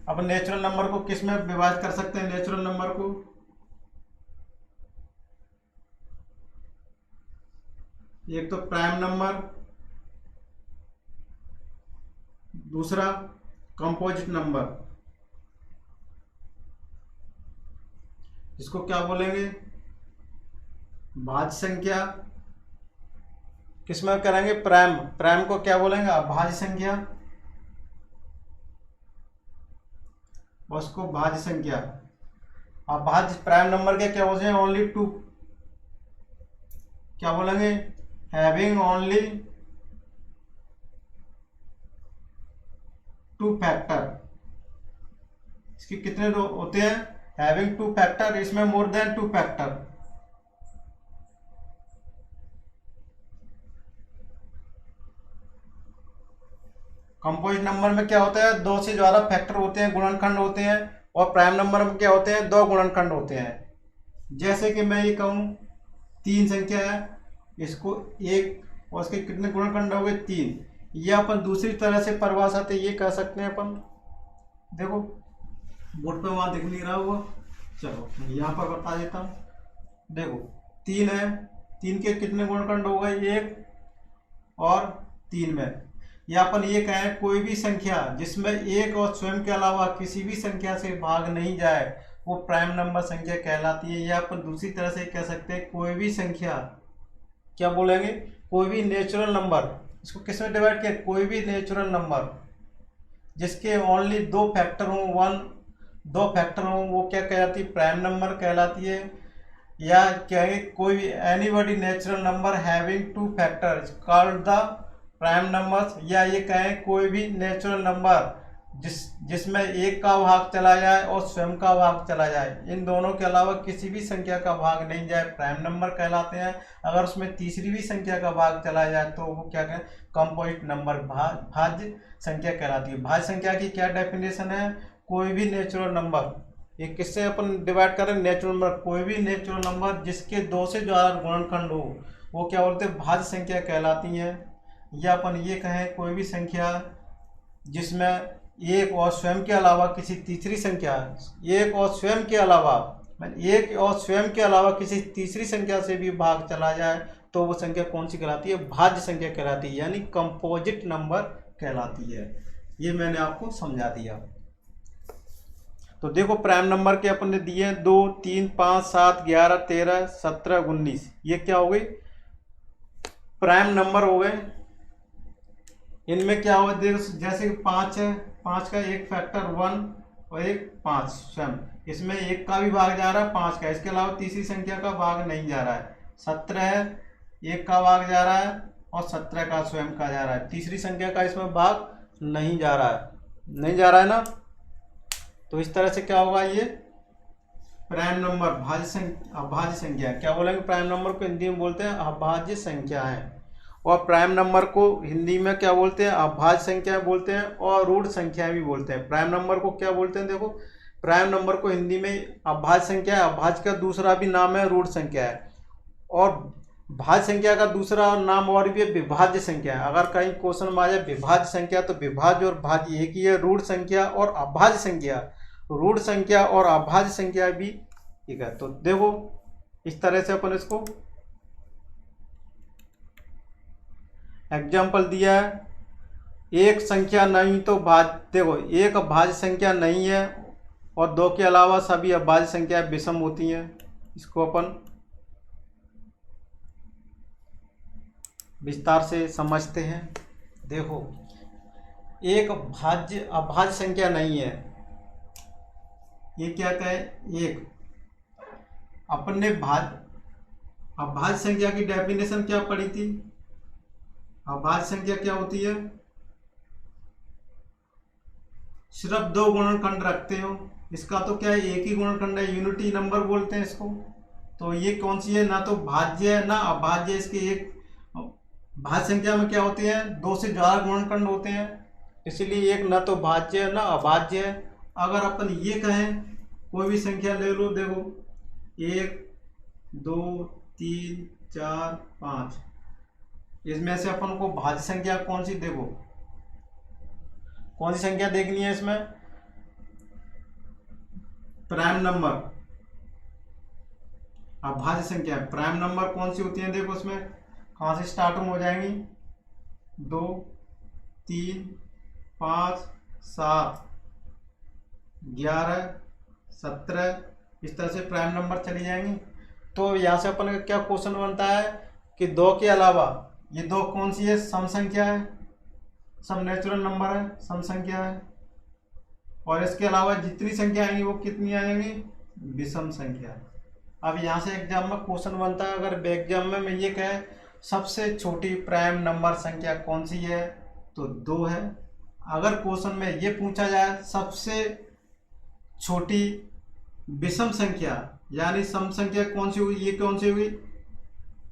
अब नेचुरल नंबर को किसमें विभाजित कर सकते हैं, नेचुरल नंबर को एक तो प्राइम नंबर, दूसरा कंपोजिट नंबर। इसको क्या बोलेंगे, भाज्य संख्या। किसमें करेंगे, प्राइम को क्या बोलेंगे, अभाज्य संख्या, उसको भाज्य संख्या। अभाज्य प्राइम नंबर के क्या बोलते हैं, ओनली 2, क्या बोलेंगे, हैविंग ओनली 2 फैक्टर। इसके कितने होते हैं, हैविंग 2 फैक्टर, इसमें more than 2 factor. Composite number में क्या होता है, 2 से ज्यादा फैक्टर होते हैं, गुणनखंड होते हैं। और प्राइम नंबर में क्या होते हैं, 2 गुणनखंड होते हैं। जैसे कि मैं ये कहूँ 3 संख्या है, इसको 1 और इसके कितने गुणनखंड हो गए, 3। ये अपन दूसरी तरह से परिभाषा से ये कह सकते हैं अपन, देखो बोर्ड पे वहां दिख नहीं रहा होगा, चलो मैं यहाँ पर बता देता हूँ। देखो 3 है, 3 के कितने गुणनखंड हो गए, 1 और 3 में। या अपन ये कहें कोई भी संख्या जिसमें 1 और स्वयं के अलावा किसी भी संख्या से भाग नहीं जाए वो प्राइम नंबर संख्या कहलाती है। या अपन दूसरी तरह से कह सकते हैं कोई भी संख्या, क्या बोलेंगे, कोई भी नेचुरल नंबर। इसको किस में डिवाइड किया, कोई भी नेचुरल नंबर जिसके ओनली 2 फैक्टर हों, 2 फैक्टर हों, वो क्या कहलाती है, प्राइम नंबर कहलाती है। या क्या है, कोई भी anybody natural number having 2 factors called the prime numbers. या ये कहें कोई भी नेचुरल नंबर जिसमें 1 का भाग चला जाए और स्वयं का भाग चला जाए, इन दोनों के अलावा किसी भी संख्या का भाग नहीं जाए, प्राइम नंबर कहलाते हैं। अगर उसमें तीसरी भी संख्या का भाग चला जाए तो वो क्या कहें, कंपोजिट नंबर, भाज्य संख्या कहलाती है। भाज्य संख्या की क्या डेफिनेशन है, कोई भी नेचुरल नंबर, ये किससे अपन डिवाइड करें, नेचुरल नंबर, कोई भी नेचुरल नंबर जिसके 2 से ज्यादा गुणनखंड हो वो क्या बोलते हैं, भाज्य संख्या कहलाती हैं। या अपन ये कहें कोई भी संख्या जिसमें 1 और स्वयं के अलावा किसी तीसरी संख्या, 1 और स्वयं के अलावा, 1 और स्वयं के अलावा किसी तीसरी संख्या से भी भाग चला जाए तो वो संख्या कौन सी कहलाती है, भाज्य संख्या कहलाती है, यानी कंपोजिट नंबर कहलाती है। ये मैंने आपको समझा दिया। तो देखो प्राइम नंबर के अपन ने दिए 2 3 5 7 11 13 17 19, ये क्या हो गई, प्राइम नंबर हो गए। इनमें क्या हो, देखो जैसे 5 है, 5 का एक फैक्टर 1 और एक 5 स्वयं, इसमें 1 का भी भाग जा रहा है, 5 का, इसके अलावा तीसरी संख्या का भाग नहीं जा रहा है। 17 है, 1 का भाग जा रहा है और 17 का स्वयं का जा रहा है, तीसरी संख्या का इसमें भाग नहीं जा रहा है, नहीं जा रहा है ना। तो इस तरह से क्या होगा, ये प्राइम नंबर अभाज्य संख्या, क्या बोलेंगे, प्राइम नंबर को हिंदी में बोलते हैं अभाज्य संख्या है। और प्राइम नंबर को हिंदी में क्या बोलते हैं, अभाज्य संख्या बोलते हैं और रूढ़ संख्या भी बोलते हैं। प्राइम नंबर को क्या बोलते हैं, देखो प्राइम नंबर को हिंदी में अभाज्य संख्या है, अभाज्य का दूसरा भी नाम है रूढ़ संख्या है, और भाज्य संख्या का दूसरा नाम और भी है विभाज्य संख्या है। अगर कहीं क्वेश्चन में आ जाए विभाज्य संख्या तो विभाज्य और भाज्य एक ही है, रूढ़ संख्या और अभाज्य संख्या, रूढ़ संख्या और अभाज्य संख्या भी ठीक है, तो देखो इस तरह से अपन इसको एग्जाम्पल दिया है। एक संख्या नहीं तो देखो एक भाज्य संख्या नहीं है और दो के अलावा सभी अभाज्य संख्या विषम होती हैं। इसको अपन विस्तार से समझते हैं। देखो एक अभाज्य संख्या नहीं है, ये क्या कहे, एक अपन ने अभाज्य संख्या की डेफिनेशन क्या पढ़ी थी। अभाज्य संख्या क्या होती है, सिर्फ दो गुणनखंड रखते हो। इसका तो क्या है, एक ही गुणनखंड है, यूनिटी नंबर बोलते हैं इसको। तो ये कौन सी है, ना तो भाज्य है ना अभाज्य। इसके एक भाज्य संख्या में क्या होते हैं, दो से ज्यादा गुणनखंड होते हैं, इसलिए एक ना तो भाज्य है ना अभाज्य है। अगर अपन ये कहें कोई भी संख्या ले लो, देखो 1 2 3 4 5, इसमें से अपन को भाज्य संख्या कौन सी, देखो कौन सी संख्या देखनी है इसमें, प्राइम नंबर। अभाज्य संख्या प्राइम नंबर कौन सी होती है, देखो उसमें कहां से स्टार्टिंग हो जाएंगी, 2 3 5 7 11 17, इस तरह से प्राइम नंबर चली जाएंगी। तो यहाँ से अपन का क्या क्वेश्चन बनता है कि दो के अलावा ये दो कौन सी है, सम संख्या है, सब नेचुरल नंबर है, सम संख्या है। और इसके अलावा जितनी संख्या आएंगी वो कितनी आएंगी, विषम संख्या। अब यहाँ से एग्जाम में क्वेश्चन बनता है, अगर एग्जाम में ये कहे सबसे छोटी प्राइम नंबर संख्या कौन सी है, तो 2 है। अगर क्वेश्चन में ये पूछा जाए सबसे छोटी विषम संख्या यानी सम संख्या कौन सी होगी, ये कौन सी होगी,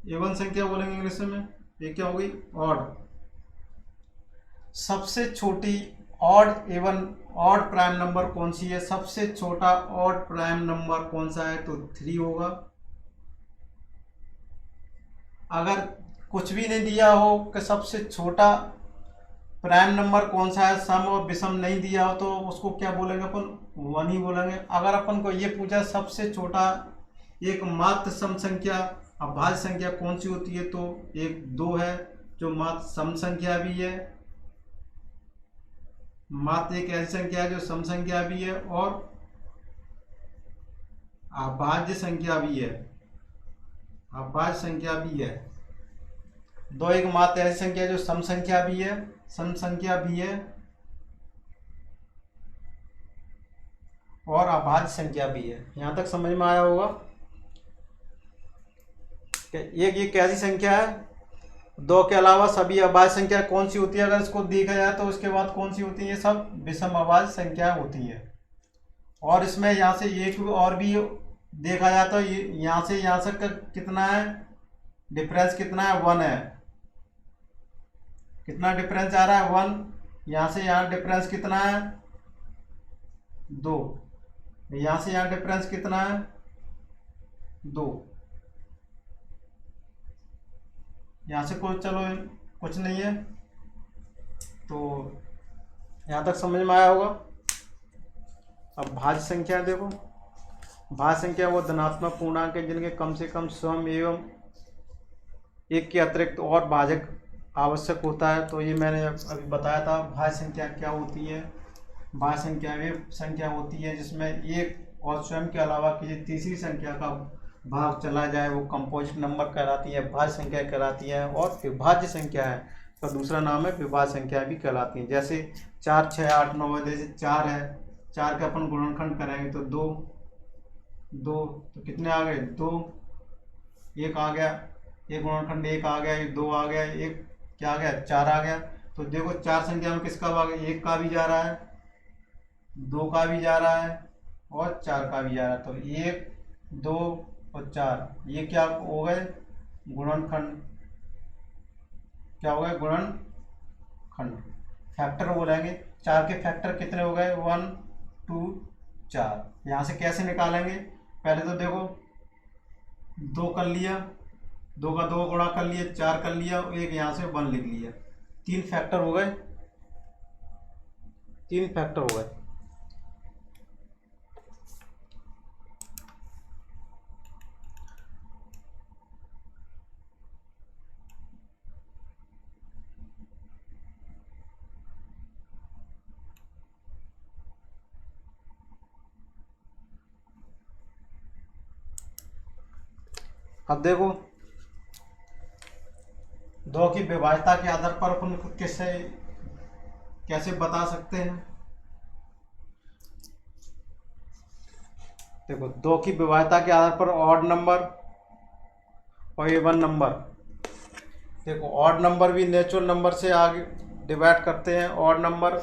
एवन संख्या बोलेंगे इंग्लिश में, ये क्या होगी, ऑड। सबसे छोटी ऑड प्राइम नंबर कौन सी है, सबसे छोटा ऑड प्राइम नंबर कौन सा है, तो 3 होगा। अगर कुछ भी नहीं दिया हो कि सबसे छोटा प्राइम नंबर कौन सा है, सम और विषम नहीं दिया हो, तो उसको क्या बोलेंगे अपन, 1 ही बोलेंगे। अगर अपन को ये पूछा सबसे छोटा एक मात्र सम संख्या अभाज्य संख्या कौन सी होती है, तो एक 2 है, जो मात्र सम संख्या भी है, मात्र एक ऐसी संख्या है जो सम संख्या भी है और अभाज्य संख्या भी है, अभाज्य संख्या भी है। दो एक मात्र ऐसी संख्या जो सम संख्या भी है, सम संख्या भी है और अभाज्य संख्या भी है। यहां तक समझ में आया होगा। एक ये कैसी संख्या है, दो के अलावा सभी अभाज्य संख्या कौन सी होती है, अगर इसको देखा जाए तो उसके बाद कौन सी होती है, ये सब विषम अभाज्य संख्या होती है। और इसमें यहाँ से एक और भी देखा जाए तो यहाँ से कितना है डिफरेंस, कितना है, 1 है। कितना डिफरेंस आ रहा है, 1। यहाँ से यहाँ डिफरेंस कितना है, 2। यहाँ से यहाँ डिफरेंस कितना है, 2। यहाँ से कुछ नहीं है। तो यहाँ तक समझ में आया होगा। अब भाज्य संख्या देखो, भाज्य संख्या वो धनात्मक पूर्णांक है जिनके कम से कम सम एवं एक के अतिरिक्त और भाजक आवश्यक होता है। तो ये मैंने अभी बताया था भाज्य संख्या क्या होती है। भाज्य संख्या वे संख्या होती है जिसमें एक और स्वयं के अलावा किसी तीसरी संख्या का भाग चला जाए, वो कंपोजिट नंबर कहलाती है, भाज्य संख्या कहलाती है। और विभाज्य संख्या है तो दूसरा नाम है विभाज्य संख्या भी कहलाती है। जैसे 4 6 8 9 है, जैसे 4 है, 4 का अपन गुणनखंड करेंगे तो 2 तो कितने आ गए, 2, 1 आ गया, एक गुणनखंड 1 आ गया, एक 2 आ गया, एक क्या आ गया, 4 आ गया। तो देखो 4 संख्या में किसका भाग है, 1 का भी जा रहा है, 2 का भी जा रहा है और 4 का भी जा रहा है। तो 1 2 और 4 ये क्या हो गए, गुणनखंड, क्या हो गए, गुणनखंड। फैक्टर बोलेंगे, 4 के फैक्टर कितने हो गए, 1 2 4। यहाँ से कैसे निकालेंगे, पहले तो देखो 2 कर लिया, 2 का 2 गुणा कर लिया, 4 कर लिया, एक यहाँ से 1 लिख लिया, 3 फैक्टर हो गए, 3 फैक्टर हो गए। अब देखो, दो की विभाज्यता के आधार पर अपन को कैसे बता सकते हैं। देखो, दो की विभाज्यता के आधार पर ऑड नंबर और इवन नंबर। देखो, ऑड नंबर भी नेचुरल नंबर से आगे डिवाइड करते हैं, ऑड नंबर,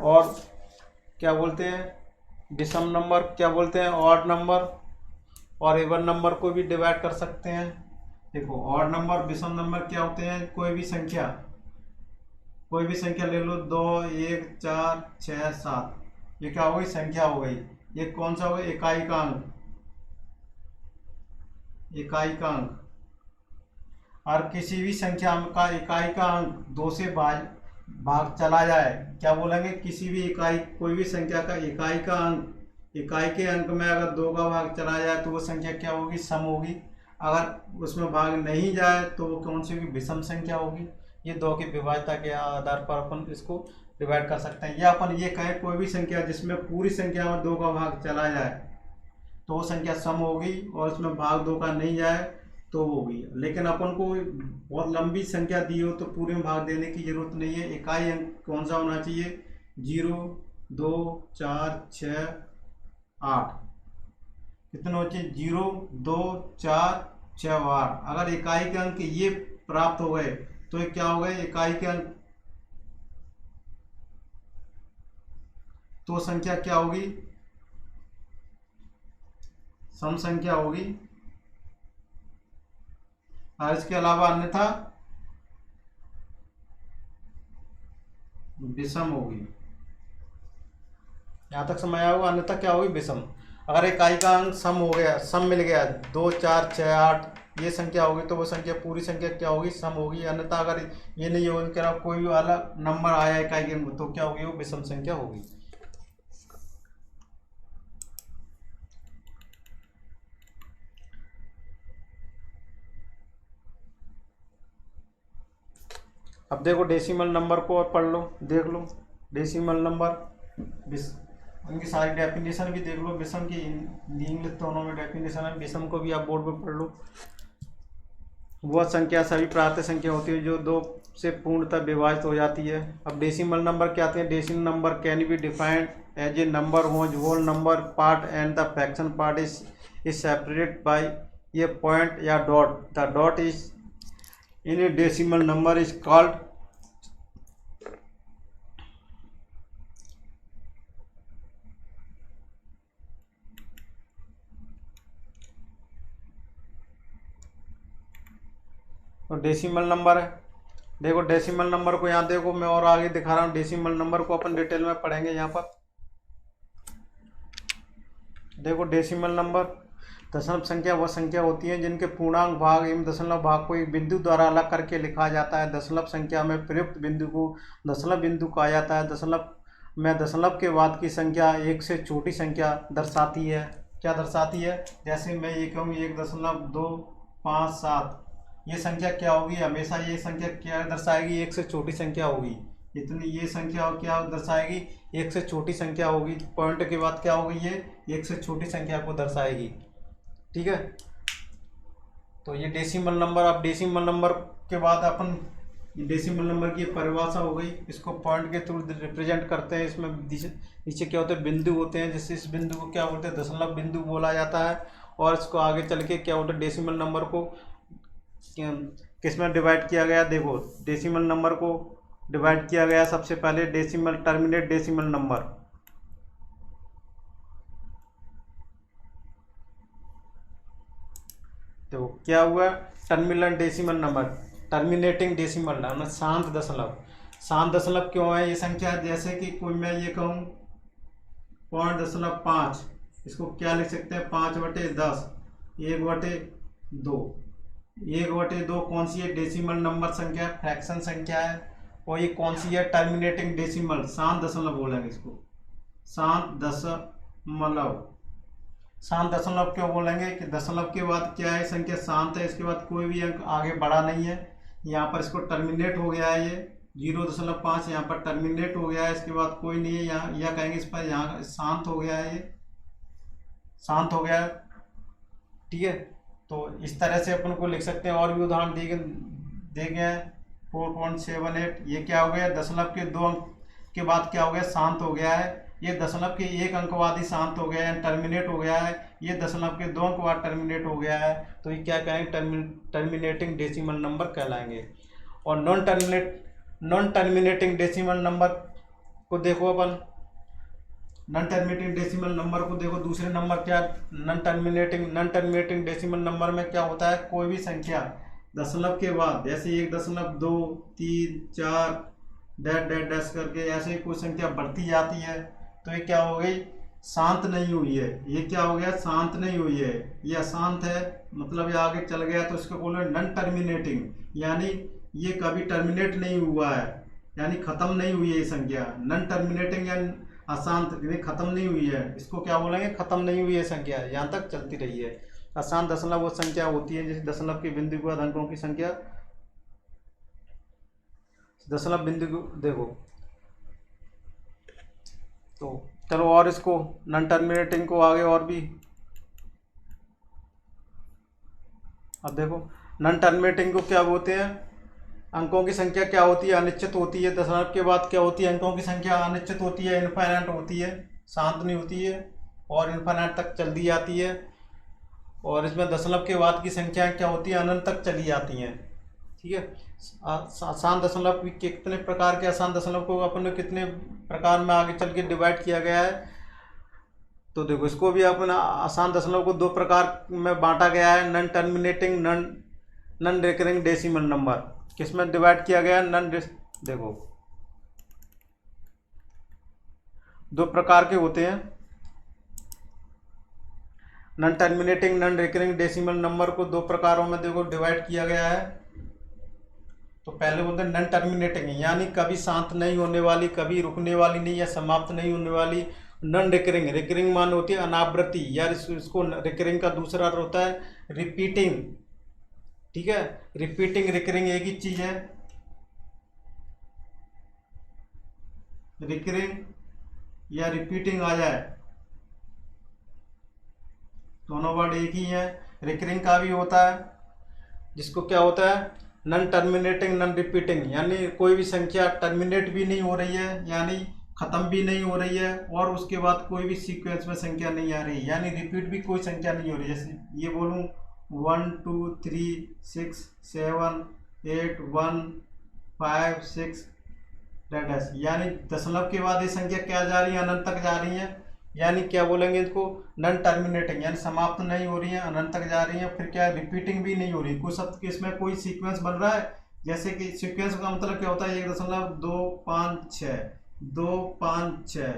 और क्या बोलते हैं विषम नंबर, क्या बोलते हैं ऑड नंबर, और इवन नंबर को भी डिवाइड कर सकते हैं। देखो, ऑड नंबर विषम नंबर क्या होते हैं, कोई भी संख्या ले लो, 2 1 4 6 7, ये क्या हो गई, संख्या हो गई। ये कौन सा हो गया, इकाई का अंक। और किसी भी संख्या का इकाई का अंक 2 से भाग चला जाए, क्या बोलेंगे, किसी भी कोई भी संख्या का इकाई के अंक में अगर 2 का भाग चला जाए तो वो संख्या क्या होगी, सम होगी। अगर उसमें भाग नहीं जाए तो वो कौन सी होगी, विषम संख्या होगी। ये दो की विभाज्यता के आधार पर अपन इसको डिवाइड कर सकते हैं। या अपन ये कहें, कोई भी संख्या जिसमें पूरी संख्या में 2 का भाग चला जाए तो वो संख्या सम होगी, और उसमें भाग 2 का नहीं जाए तो वो होगी। लेकिन अपन को बहुत लंबी संख्या दी हो तो पूरे में भाग देने की जरूरत नहीं है। इकाई अंक कौन सा होना चाहिए, 0 2 4 6 8, कितने होते, 0 2 4 6 8। अगर इकाई के अंक ये प्राप्त हो गए तो ये क्या हो गए, इकाई के अंक, तो संख्या क्या होगी, सम संख्या होगी। और इसके अलावा अन्यथा विषम होगी। यहां तक समझ आया होगा, अन्यथा क्या होगी, विषम। अगर इकाई का अंक सम हो गया, सम मिल गया, 2 4 6 8 ये संख्या होगी तो वो संख्या, पूरी संख्या क्या होगी, सम होगी। अन्यथा अगर ये नहीं होगा, कोई भी अलग नंबर आया इकाई के अंक, तो क्या होगी, वो विषम संख्या होगी। अब देखो, डेसिमल नंबर को और पढ़ लो, देख लो डेसिमल नंबर, उनकी सारी डेफिनेशन भी देख लो। विषम की इंग्लिश दोनों में डेफिनेशन है, विषम को भी आप बोर्ड पे पढ़ लो। वह संख्या सभी प्राकृत संख्या होती है जो 2 से पूर्णतः विभाजित हो जाती है। अब डेसिमल नंबर क्या आते हैं, decimal number can be defined as a number whose whole number part and the fraction part is separated by a point या dot. The dot is in a decimal number is called तो decimal number है। देखो, decimal number को यहाँ देखो, मैं और आगे दिखा रहा हूँ। डेसिमल नंबर को अपन डिटेल में पढ़ेंगे यहाँ पर। देखो, डेसिमल नंबर दशमलव संख्या वह संख्या होती है जिनके पूर्णांक भाग एवं दशमलव भाग को एक बिंदु द्वारा अलग करके लिखा जाता है। दशमलव संख्या में प्रयुक्त बिंदु को दशमलव बिंदु कहा जाता है। दशमलव में दशमलव के बाद की संख्या 1 से छोटी संख्या दर्शाती है। क्या दर्शाती है, जैसे मैं ये कहूँ 1.257, ये संख्या क्या होगी, हमेशा ये संख्या क्या दर्शाएगी, 1 से छोटी संख्या होगी। इतनी ये संख्या क्या दर्शाएगी, 1 से छोटी संख्या होगी। पॉइंट के बाद क्या होगी, ये 1 से छोटी संख्या को दर्शाएगी। ठीक है, तो ये डेसिमल नंबर। अब डेसिमल नंबर के बाद अपन डेसिमल नंबर की परिभाषा हो गई, इसको पॉइंट के थ्रू रिप्रेजेंट करते हैं। इसमें नीचे क्या होते हैं, बिंदु होते हैं, जिससे इस बिंदु को क्या बोलते हैं, दशमलव बिंदु बोला जाता है। और इसको आगे चल के क्या होता है, डेसिमल नंबर को किस में डिवाइड किया गया। देखो, डेसिमल नंबर को डिवाइड किया गया सबसे पहले डेसिमल टर्मिनेट डेसिमल नंबर। तो क्या हुआ, terminal decimal number, terminating decimal number, शांत दशमलव। शांत दशमलव क्यों है ये संख्या, जैसे कि कोई मैं ये कहूँ 0.5, इसको क्या लिख सकते हैं, 5/10, 1/2। 1/2 कौन सी है, डेसिमल नंबर संख्या, फ्रैक्शन संख्या है। और ये कौन सी है, टर्मिनेटिंग डेसिमल, शांत दशमलव बोलेंगे इसको, शांत दशमलव। शांत दशमलव क्यों बोलेंगे कि दशमलव के बाद क्या है, संख्या शांत है, इसके बाद कोई भी अंक आगे बढ़ा नहीं है। यहाँ पर इसको टर्मिनेट हो गया है, ये 0.5 यहाँ पर टर्मिनेट हो गया है, इसके बाद कोई नहीं है यहाँ, यह कहेंगे इस पर, यहाँ शांत हो गया है, ये शांत हो गया है। ठीक है, तो इस तरह से अपन को लिख सकते हैं। और भी उदाहरण दिए गए हैं 4.78, ये क्या हो गया, दशमलव के 2 अंक के बाद क्या हो गया, शांत हो गया है। ये दशमलव के 1 अंक बाद ही शांत हो गया है, टर्मिनेट हो गया है। ये दशमलव के 2 अंक बाद टर्मिनेट हो गया है, तो ये क्या कहेंगे, टर्मिनेटिंग डेसिमल नंबर कहलाएंगे। और नॉन टर्मिनेटिंग डेसिमल नंबर को देखो अपन, नॉन टर्मिनेटिंग डेसिमल नंबर को देखो, दूसरे नंबर क्या, नॉन टर्मिनेटिंग डेसिमल नंबर में क्या होता है, कोई भी संख्या दशमलव के बाद, जैसे 1.2, 3, 4 डैश डैश डैश करके ऐसे कोई संख्या बढ़ती जाती है, तो ये क्या हो गई, शांत नहीं हुई है। ये क्या हो गया, शांत नहीं हुई है, ये अशांत है, मतलब ये आगे चल गया, तो इसको बोलो नॉन टर्मिनेटिंग, यानी ये कभी टर्मिनेट नहीं हुआ है, यानी खत्म नहीं हुई है ये संख्या। नॉन टर्मिनेटिंग यानी अशांत, यानी खत्म नहीं हुई है, इसको क्या बोलेंगे, खत्म नहीं हुई है संख्या, यहाँ तक चलती रही है। अशांत दशमलव वो संख्या होती है जैसे दशमलव के बिंदु के बाद अंकों की संख्या, दशमलव बिंदु को देखो। तो चलो और इसको नॉन टर्मिनेटिंग को आगे और भी, अब देखो नॉन टर्मिनेटिंग को क्या बोलते हैं, अंकों की संख्या क्या होती है, अनिश्चित होती है। दशमलव के बाद क्या होती है, अंकों की संख्या अनिश्चित होती है, इनफाइनाइट होती है, शांत नहीं होती है और इनफाइनाइट तक चल दी जाती है। और इसमें दशमलव के बाद की संख्याएं क्या होती है, अनंत तक चली जाती हैं। ठीक है, आसान दशमलव कितने प्रकार के आसान दशमलव को अपन ने कितने प्रकार में आगे चल के डिवाइड किया गया है, तो देखो इसको भी अपना आसान दशमलव को 2 प्रकार में बांटा गया है, non terminating, non recurring decimal number. किसमें डिवाइड किया गया है, देखो 2 प्रकार के होते हैं non terminating, non recurring decimal number को 2 प्रकारों में देखो डिवाइड किया गया है। तो पहले बोलते हैं नॉन टर्मिनेटिंग, यानी कभी शांत नहीं होने वाली, कभी रुकने वाली नहीं या समाप्त नहीं होने वाली। नॉन रिकरिंग, रिकरिंग मान होती है अनावृत्ति, यार इसको रिकरिंग का दूसरा अर्थ होता है रिपीटिंग। ठीक है, रिपीटिंग रिकरिंग एक ही चीज है, रिकरिंग या रिपीटिंग आ जाए, दोनों वर्ड एक ही है। रिकरिंग का भी होता है जिसको क्या होता है, नॉन टर्मिनेटिंग नॉन रिपीटिंग, यानी कोई भी संख्या टर्मिनेट भी नहीं हो रही है, यानी खत्म भी नहीं हो रही है, और उसके बाद कोई भी सीक्वेंस में संख्या नहीं आ रही है, यानी रिपीट भी कोई संख्या नहीं हो रही। जैसे ये बोलूँ 1 2 3 6 7 8 1 5 6 डैश, यानी दशमलव के बाद ये संख्या क्या जा रही है, अनंत तक जा रही है, यानी क्या बोलेंगे इसको, नॉन टर्मिनेटिंग, यानी समाप्त नहीं हो रही है, अनंत तक जा रही है। फिर क्या, रिपीटिंग भी नहीं हो रही, कुछ शब्द इसमें कोई सीक्वेंस बन रहा है, जैसे कि सीक्वेंस का मतलब क्या होता है, 1.256 256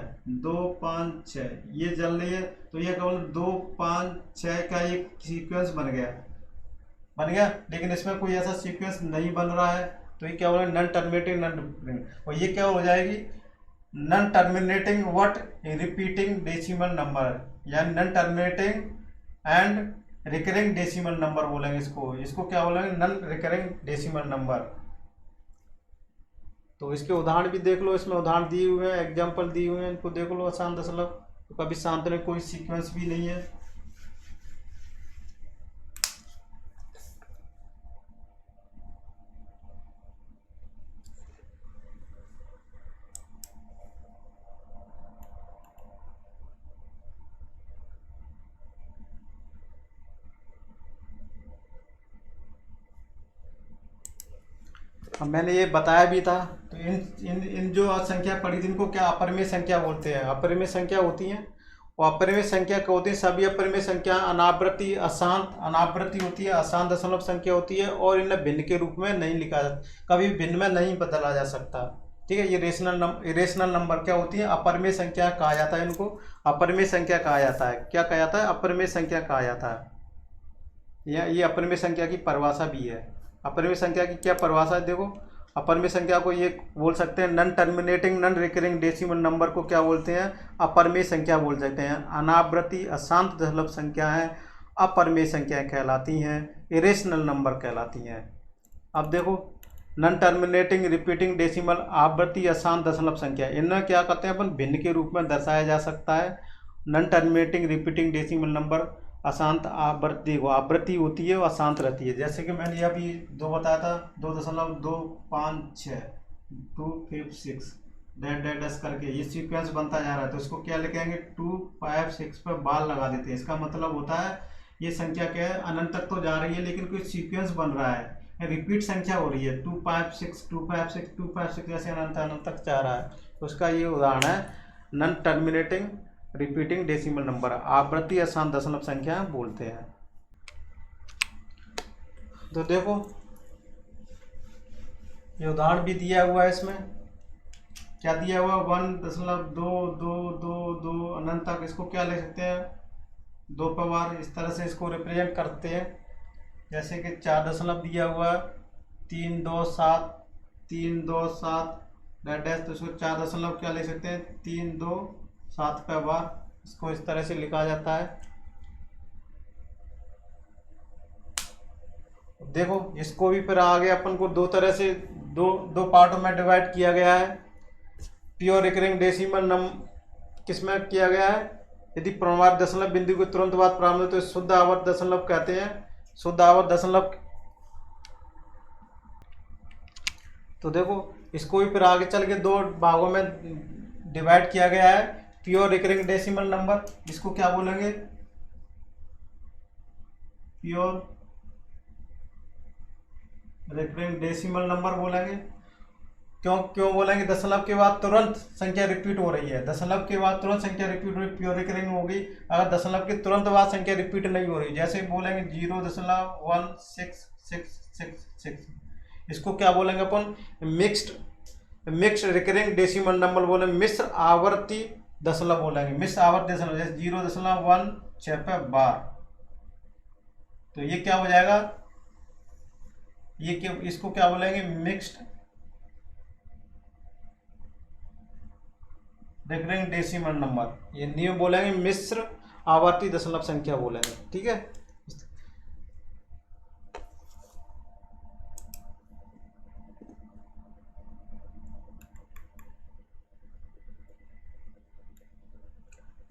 256 ये चल रही है, तो ये केवल 256 का एक सीक्वेंस बन गया, लेकिन इसमें कोई ऐसा सीक्वेंस नहीं बन रहा है, तो ये क्या हो रहा है, नॉन टर्मिनेटिंग नॉन रिपीटिंग। और ये क्या हो जाएगी, non terminating what, repeating decimal number, यानी non terminating and recurring decimal number बोलेंगे इसको क्या बोलेंगे, नॉन रिकरिंग डेसिमल नंबर। तो इसके उदाहरण भी देख लो, इसमें उदाहरण दिए हुए हैं, एग्जाम्पल दिए हुए हैं, इनको देख लो। आसान दशमलव तो कभी शांत में कोई सीक्वेंस भी नहीं है। अब मैंने ये बताया भी था, तो इन जो संख्या पढ़ी थी इनको क्या अपरिमेय संख्या बोलते हैं। अपरिमेय संख्या होती हैं, और अपरिमेय संख्या क्या होती है, सभी अपरिमेय संख्या अनावृत्ति अनावृत्ति होती है, अशांत दशमलव संख्या होती है, और इन्हें भिन्न के रूप में नहीं लिखा जा, कभी भिन्न में नहीं बदला जा सकता। ठीक है, ये इरेशनल नंबर क्या होती है, अपरिमेय संख्या कहा जाता है, इनको अपरिमेय संख्या कहा जाता है। क्या कहा जाता है, अपरिमेय संख्या कहा जाता है। ये अपरिमेय संख्या की परिभाषा भी है। अपरिमेय संख्या की क्या परिभाषा है, देखो अपरिमेय संख्या को ये बोल सकते हैं, non terminating non recurring decimal number को क्या बोलते हैं, अपरिमेय संख्या बोल सकते हैं। अनावृत्ति अशांत दशमलव संख्याएं अपरिमेय संख्याएं कहलाती हैं, इरेशनल नंबर कहलाती हैं। अब देखो नॉन टर्मिनेटिंग रिपीटिंग डेसिमल आवृत्ति अशांत दशमलव संख्या, इन्हें क्या कहते हैं अपन, भिन्न के रूप में दर्शाया जा सकता है। Non terminating repeating decimal number अशांत आवृत्ति को आवृत्ति होती है वो अशांत रहती है। जैसे कि मैंने अभी 2 बताया था, 2.256 256 डैश डैश डैश करके ये सीक्वेंस बनता जा रहा है, तो इसको क्या लिखेंगे 256 पर बाल लगा देते हैं। इसका मतलब होता है ये संख्या क्या है, अनंत तक तो जा रही है लेकिन कोई सीक्वेंस बन रहा है, रिपीट संख्या हो रही है 256 256 256 जैसे अनंत अनंत तक जा रहा है। तो उसका ये उदाहरण है non terminating repeating decimal number, आवृत्ति अशांत दशमलव संख्या बोलते हैं। तो देखो ये उदाहरण भी दिया हुआ है, इसमें क्या दिया हुआ 1.222 अनंत तक, इसको क्या ले सकते हैं 2 पावर, इस तरह से इसको रिप्रेजेंट करते हैं। जैसे कि 4 दशमलव दिया हुआ 327 327 डैश डैश, तो इसको 4 दशमलव क्या ले सकते हैं 327 पे बार, इसको इस तरह से लिखा जाता है। देखो इसको भी फिर आगे अपन को दो तरह से दो पार्टों में डिवाइड किया गया है। प्योर रिकरिंग डेसिमल किस में किया गया है, यदि प्रमाण दशमलव बिंदु के तुरंत बाद प्रारंभ हो तो शुद्ध आवर्त दशमलव कहते हैं, शुद्ध आवर्त दशमलव। तो देखो इसको भी फिर आगे चल के 2 भागों में डिवाइड किया गया है। प्योर रिकरिंग डेसिमल नंबर, इसको क्या बोलेंगे प्योर रिकरिंग डेसिमल नंबर बोलेंगे। क्यों बोलेंगे, दशमलव के बाद तुरंत संख्या रिपीट हो रही है, दशमलव के बाद तुरंत संख्या रिपीट हो रही है, प्योर रिकरिंग होगी। अगर दशमलव के तुरंत बाद संख्या रिपीट नहीं हो रही, जैसे बोलेंगे 0.1666, इसको क्या बोलेंगे अपन मिक्स्ड रिकरिंग डेसिमल नंबर बोलेंगे, मिश्र आवर्ती दशमलव बोलेंगे, मिश्र आवर्ती दशमलव, जैसे 0.16 पे बार। तो ये क्या हो जाएगा, इसको क्या बोलेंगे मिक्स्ड रिकरिंग डेसिमल नंबर, ये नियम बोलेंगे मिश्र आवर्ती दशमलव संख्या बोलेंगे। ठीक है,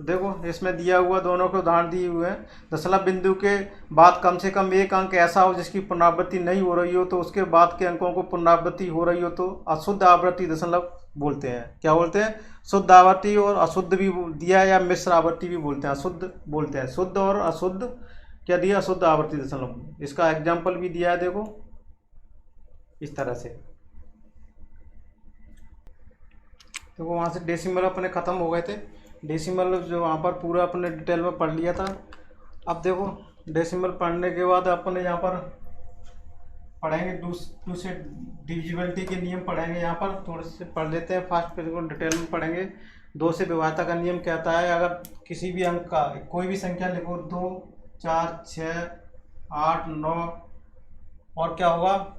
देखो इसमें दिया हुआ दोनों के उदाहरण दिए हुए हैं। दशमलव बिंदु के बाद कम से कम एक अंक ऐसा हो जिसकी पुनरावृत्ति नहीं हो रही हो, तो उसके बाद के अंकों को पुनरावृत्ति हो रही हो तो अशुद्ध आवृत्ति दशमलव बोलते हैं। क्या बोलते हैं, शुद्ध आवृत्ति, और अशुद्ध भी दिया है या मिश्र आवृत्ति भी बोलते हैं, अशुद्ध बोलते हैं। शुद्ध और अशुद्ध क्या दिया, अशुद्ध आवृत्ति दशमलव। इसका एग्जाम्पल भी दिया है, देखो इस तरह से। तो वहाँ से डेसिमल अपने ख़त्म हो गए थे, डेसिमल जो वहाँ पर पूरा अपने डिटेल में पढ़ लिया था। अब देखो डेसिमल पढ़ने के बाद अपन यहाँ पर पढ़ेंगे टू से डिविजिबिलिटी के नियम पढ़ेंगे। यहाँ पर थोड़े से पढ़ लेते हैं फास्ट, फिर डिटेल में पढ़ेंगे। 2 से विभाज्यता का नियम कहता है, अगर किसी भी अंक का कोई भी संख्या लिखो 2 4 6 8 9 और क्या होगा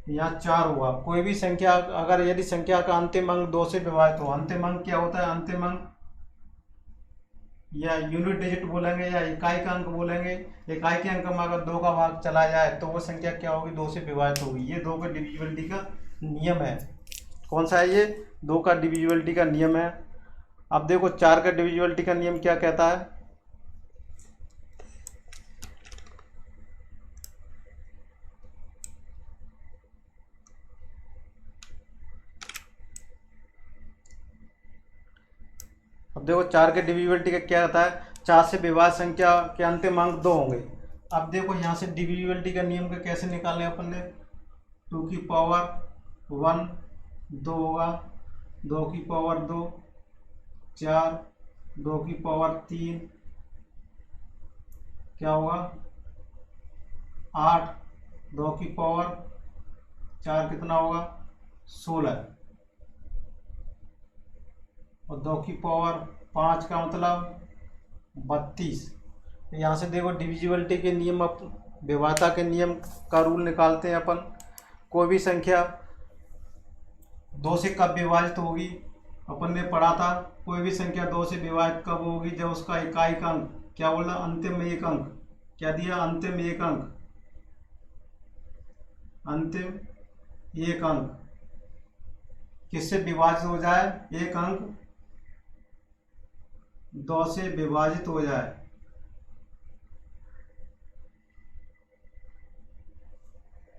यहाँ 4 होगा, कोई भी संख्या अगर यदि संख्या का अंतिम अंक 2 से विभाजित हो, अंतिम अंक क्या होता है, अंतिम अंक या यूनिट डिजिट बोलेंगे या इकाई का अंक बोलेंगे। इकाई के अंक में अगर 2 का भाग चला जाए तो वो संख्या क्या होगी, 2 से विभाजित होगी। ये 2 का डिविजिबिलिटी का नियम है। कौन सा है ये, 2 का डिविजिबिलिटी का नियम है। अब देखो 4 का डिविजिबिलिटी का नियम क्या कहता है, अब देखो 4 के डिविजिबिलिटी का क्या कहता है, 4 से विभाज्य संख्या के अंतिम अंक 2 होंगे। अब देखो यहाँ से डिविजिबिलिटी का नियम का कैसे निकालने अपन ने, 2 की पावर 1 2 होगा, 2 की पावर 2 4, 2 की पावर 3 क्या होगा 8, 2 की पावर 4 कितना होगा 16, और 2 की पावर 5 का मतलब 32। यहाँ से देखो डिविजिबिलिटी के नियम, विभाज्यता के नियम का रूल निकालते हैं अपन। कोई भी संख्या 2 से कब विभाजित होगी, अपन ने पढ़ा था, कोई भी संख्या 2 से विभाजित कब होगी, जब उसका इकाई का अंक क्या बोला, अंतिम एक अंक क्या दिया, अंतिम एक अंक, अंतिम एक अंक किससे विभाजित हो जाए, एक अंक 2 से विभाजित हो जाए।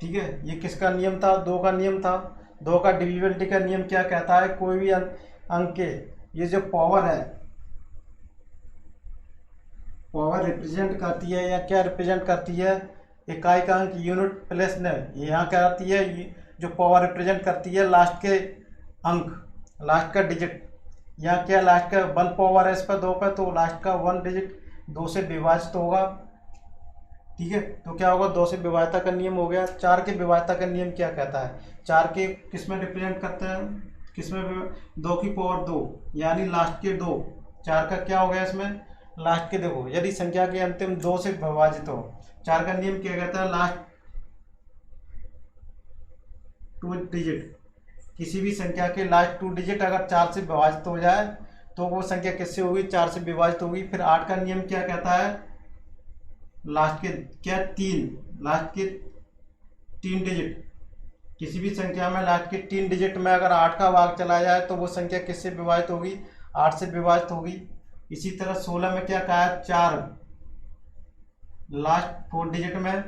ठीक है, ये किसका नियम था? 2 का नियम था। 2 का डिविजिबिलिटी का नियम क्या कहता है? कोई भी अंक के ये जो पावर है, पावर रिप्रेजेंट करती है या क्या रिप्रेजेंट करती है? इकाई का अंक, यूनिट प्लेस ने, ये यहाँ क्या आती है? जो पावर रिप्रेजेंट करती है लास्ट के अंक, लास्ट का डिजिट। यहाँ क्या लास्ट का 1 पावर है इस पर 2 का, तो लास्ट का 1 डिजिट 2 से विभाजित होगा। ठीक है, तो क्या होगा? 2 से विभाज्यता का नियम हो गया। 4 के विभाज्यता का नियम क्या कहता है? 4 के किस में रिप्रेजेंट करते हैं? किस में? 2 की पावर 2, यानी लास्ट के 2। 4 का क्या हो गया इसमें? लास्ट के, देखो यदि संख्या के अंतिम 2 से विभाजित हो, 4 का नियम क्या कहता है? लास्ट 2 डिजिट, किसी भी संख्या के लास्ट 2 डिजिट अगर 4 से विभाजित हो जाए तो वो संख्या किससे होगी? 4 से विभाजित होगी। फिर 8 का नियम क्या कहता है? लास्ट के क्या? 3, लास्ट के 3 डिजिट, किसी भी संख्या में लास्ट के 3 डिजिट में अगर 8 का भाग चला जाए तो वो संख्या किससे विभाजित होगी? 8 से विभाजित होगी। इसी तरह 16 में क्या कहा है? 4, लास्ट 4 डिजिट में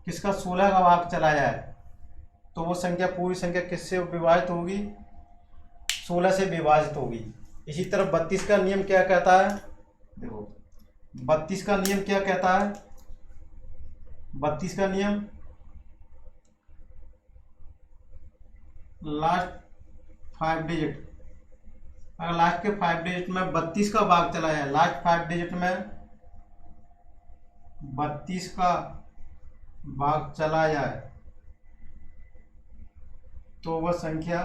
किसका 16 का भाग चला जाए तो वो संख्या, पूरी संख्या किससे विभाजित होगी? 16 से विभाजित होगी। इसी तरह 32 का नियम क्या कहता है? देखो 32 का नियम क्या कहता है? 32 का नियम लास्ट 5 डिजिट, अगर लास्ट के 5 डिजिट में 32 का भाग चला जाए, लास्ट 5 डिजिट में 32 का भाग चला जाए तो वह संख्या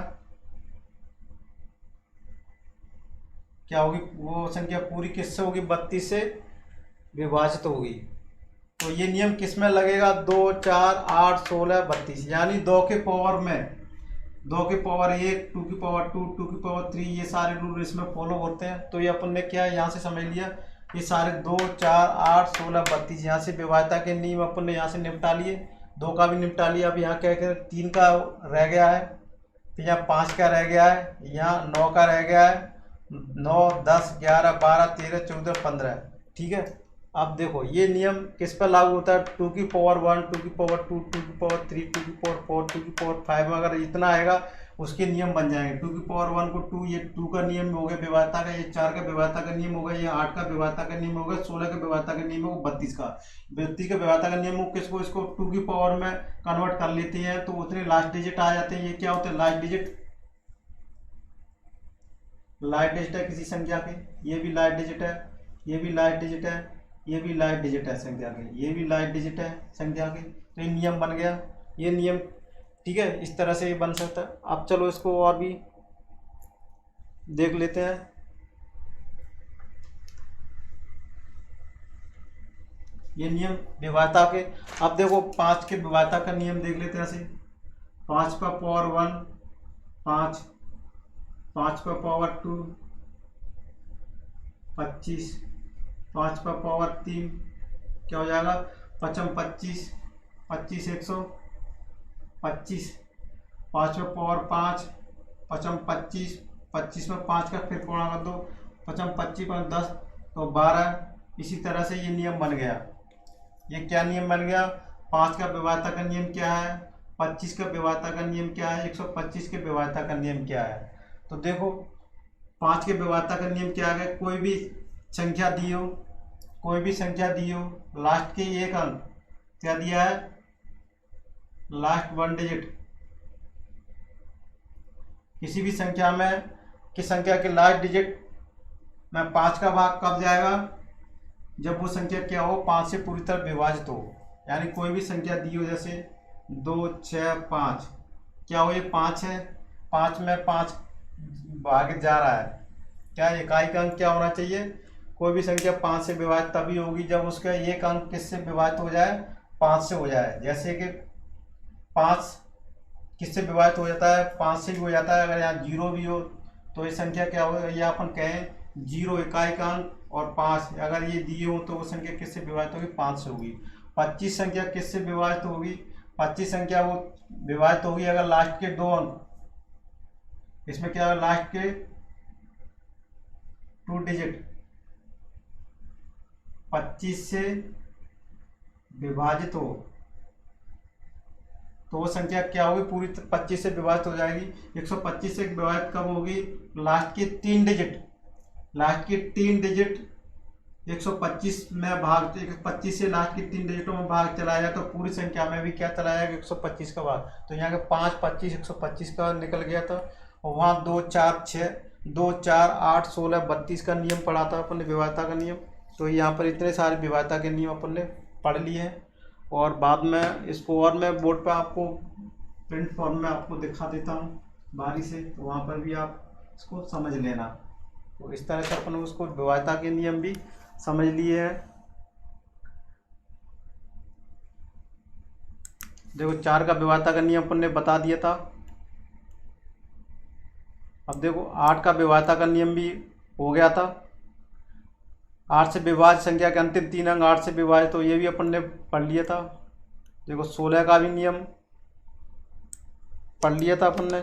क्या होगी? वो संख्या पूरी किससे होगी? 32 से विभाजित होगी। तो ये नियम किस में लगेगा? 2, 4, 8, 16, 32, यानी 2 के पावर में, 2 की पावर 1, 2 की पावर 2, 2 की पावर 3, ये सारे रूल इसमें फॉलो होते हैं। तो ये अपन ने क्या यहाँ से समझ लिया, ये सारे 2, 4, 8, 16, 32 यहाँ से विभाज्यता के नियम अपन ने यहाँ से निपटा लिए। 2 का भी निपटा लिया। अब यहाँ क्या करें? 3 का रह गया है, फिर यहाँ 5 का रह गया है, यहाँ 9 का रह गया है। 9, 10, 11, 12, 13, 14, 15। ठीक है, अब देखो ये नियम किस पर लागू होता है? 2 की पावर 1, 2 की पावर 2, 2 की पावर 3, 2 की पावर 4, 2 की पावर 5, अगर इतना आएगा उसके नियम बन जाएंगे। 2 की पावर 1 को 2, ये 2 का नियम हो गया विभाज्यता का, ये 4 का विभाज्यता का नियम हो गया, ये 8 का विभाज्यता का नियम हो गया, 16 का विभाज्यता का नियम होगा, 32 का। 32 का विभाज्यता का नियम हो किसको? इसको 2 की पावर में कन्वर्ट कर लेते हैं तो उतने लास्ट डिजिट आ जाते हैं। ये क्या होते हैं? लास्ट डिजिट, लास्ट डिजिट है किसी संख्या के, ये भी लास्ट डिजिट है, ये भी लास्ट डिजिट है, ये भी लास्ट डिजिट है संख्या के, ये भी लास्ट डिजिट है संख्या के। तो ये नियम बन गया, ये नियम। ठीक है, इस तरह से ये बन सकता है। अब चलो इसको और भी देख लेते हैं। ये नियम विभाज्यता के। अब देखो 5 के विभाज्यता का नियम देख लेते हैं ऐसे। 5 का पावर 1 5, 5 का पावर 2 25, 5 का पावर 3 क्या हो जाएगा? 5 25, 25 125, 5 का पावर 5 5 25, 25 में 5 का फिर पूर्णा कर दो, 5 25 5 10 तो 12। इसी तरह से ये नियम बन गया। ये क्या नियम बन गया? 5 का विभाज्यता का नियम क्या है? 25 का विभाज्यता का नियम क्या है? 125 के विभाज्यता का नियम क्या है? तो देखो 5 के विभाज्यता का नियम क्या है? कोई भी संख्या दी हो, कोई भी संख्या दी हो, लास्ट के एक अंक क्या दिया है? लास्ट 1 डिजिट, किसी भी संख्या में किस संख्या के लास्ट डिजिट में 5 का भाग कब जाएगा? जब वो संख्या क्या हो? 5 से पूरी तरह विभाजित हो। यानी कोई भी संख्या दी हो, जैसे 2, 6, 5, क्या हो? ये 5 है, 5 में 5 भाग जा रहा है, क्या इकाई का अंक क्या होना चाहिए? कोई भी संख्या 5 से विभाजित तभी होगी जब उसका एक अंक किससे विभाजित हो जाए? 5 से हो जाए। जैसे कि 5 किससे विभाजित हो जाता है? 5 से भी हो जाता है। अगर यहाँ 0 भी हो तो ये संख्या क्या हो? ये अपन कहें 0 इकाई का अंक, और 5 अगर ये दिए हो तो वो संख्या किससे विभाजित होगी? 5 से होगी। 25 संख्या किससे विभाजित होगी? 25 संख्या वो विभाजित होगी अगर लास्ट के 2 अंक, इसमें क्या है? लास्ट के 2 डिजिट 25 से विभाजित हो, तो वो संख्या क्या होगी, पूरी 25 से विभाजित हो जाएगी। 125 से विभाजित कब होगी, लास्ट की 3 डिजिट, लास्ट की 3 डिजिट 125 में भाग, 25 से लास्ट की 3 डिजिटों में भाग चलाया जाए तो पूरी संख्या में भी क्या चला जाएगा, 125 का भाग। तो यहाँ के 5 25 125 का निकल गया था। और वहाँ 2 4 6 2 4 8 16 32 का नियम पढ़ा था अपन ने, विभाज्यता का नियम। तो यहाँ पर इतने सारे विभाज्यता के नियम अपन ने पढ़ लिए हैं। और बाद में इसको और मैं बोर्ड पर आपको प्रिंट फॉर्म में आपको दिखा देता हूँ बारी से, तो वहाँ पर भी आप इसको समझ लेना। तो इस तरह से अपन उसको विभाज्यता के नियम भी समझ लिए हैं। देखो 4 का विभाज्यता का नियम अपन ने बता दिया था। अब देखो 8 का विभाज्यता का नियम भी हो गया था। 8 से विभाज्य संख्या के अंतिम 3 अंक 8 से विभाजित, तो ये भी अपन ने पढ़ लिया था। देखो 16 का भी नियम पढ़ लिया था अपन ने।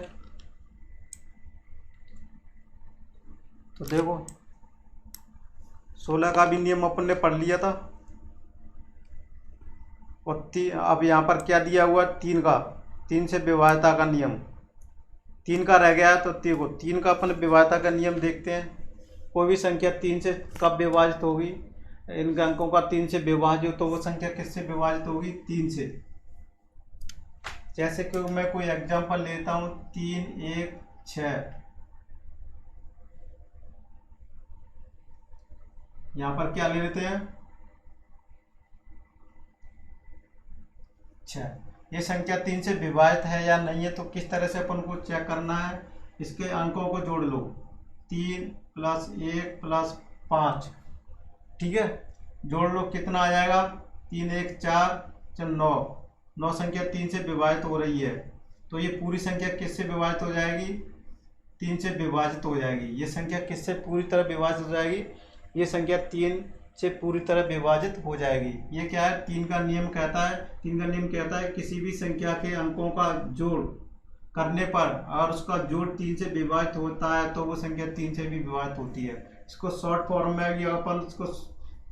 तो देखो 16 का भी नियम अपन ने पढ़ लिया था। और अब यहाँ पर क्या दिया हुआ, 3 का, 3 से विभाज्यता का नियम, 3 का रह गया है। तो देखो 3 का अपन विभाज्यता का नियम देखते हैं। कोई भी संख्या 3 से कब विभाजित होगी, इन अंकों का 3 से विभाजित, तो वो संख्या किससे विभाजित होगी, 3 से। जैसे कि मैं कोई एग्जांपल लेता हूँ, 3 1 6, यहाँ पर क्या ले लेते हैं, 6। ये संख्या 3 से विभाजित है या नहीं है, तो किस तरह से अपन को चेक करना है, इसके अंकों को जोड़ लो, 3 + 1 + 5, ठीक है, जोड़ लो, कितना आ जाएगा, 3 1 4 9 संख्या 3 से विभाजित हो रही है। तो ये पूरी संख्या किससे विभाजित हो जाएगी, 3 से विभाजित हो जाएगी। ये संख्या किससे पूरी तरह विभाजित हो जाएगी, ये संख्या 3 से पूरी तरह विभाजित हो जाएगी। ये क्या है, 3 का नियम कहता है, 3 का नियम कहता है किसी भी संख्या के अंकों का जोड़ करने पर और उसका जोड़ 3 से विभाजित होता है तो वो संख्या 3 से भी विभाजित होती है। इसको शॉर्ट फॉर्म में भी अपन इसको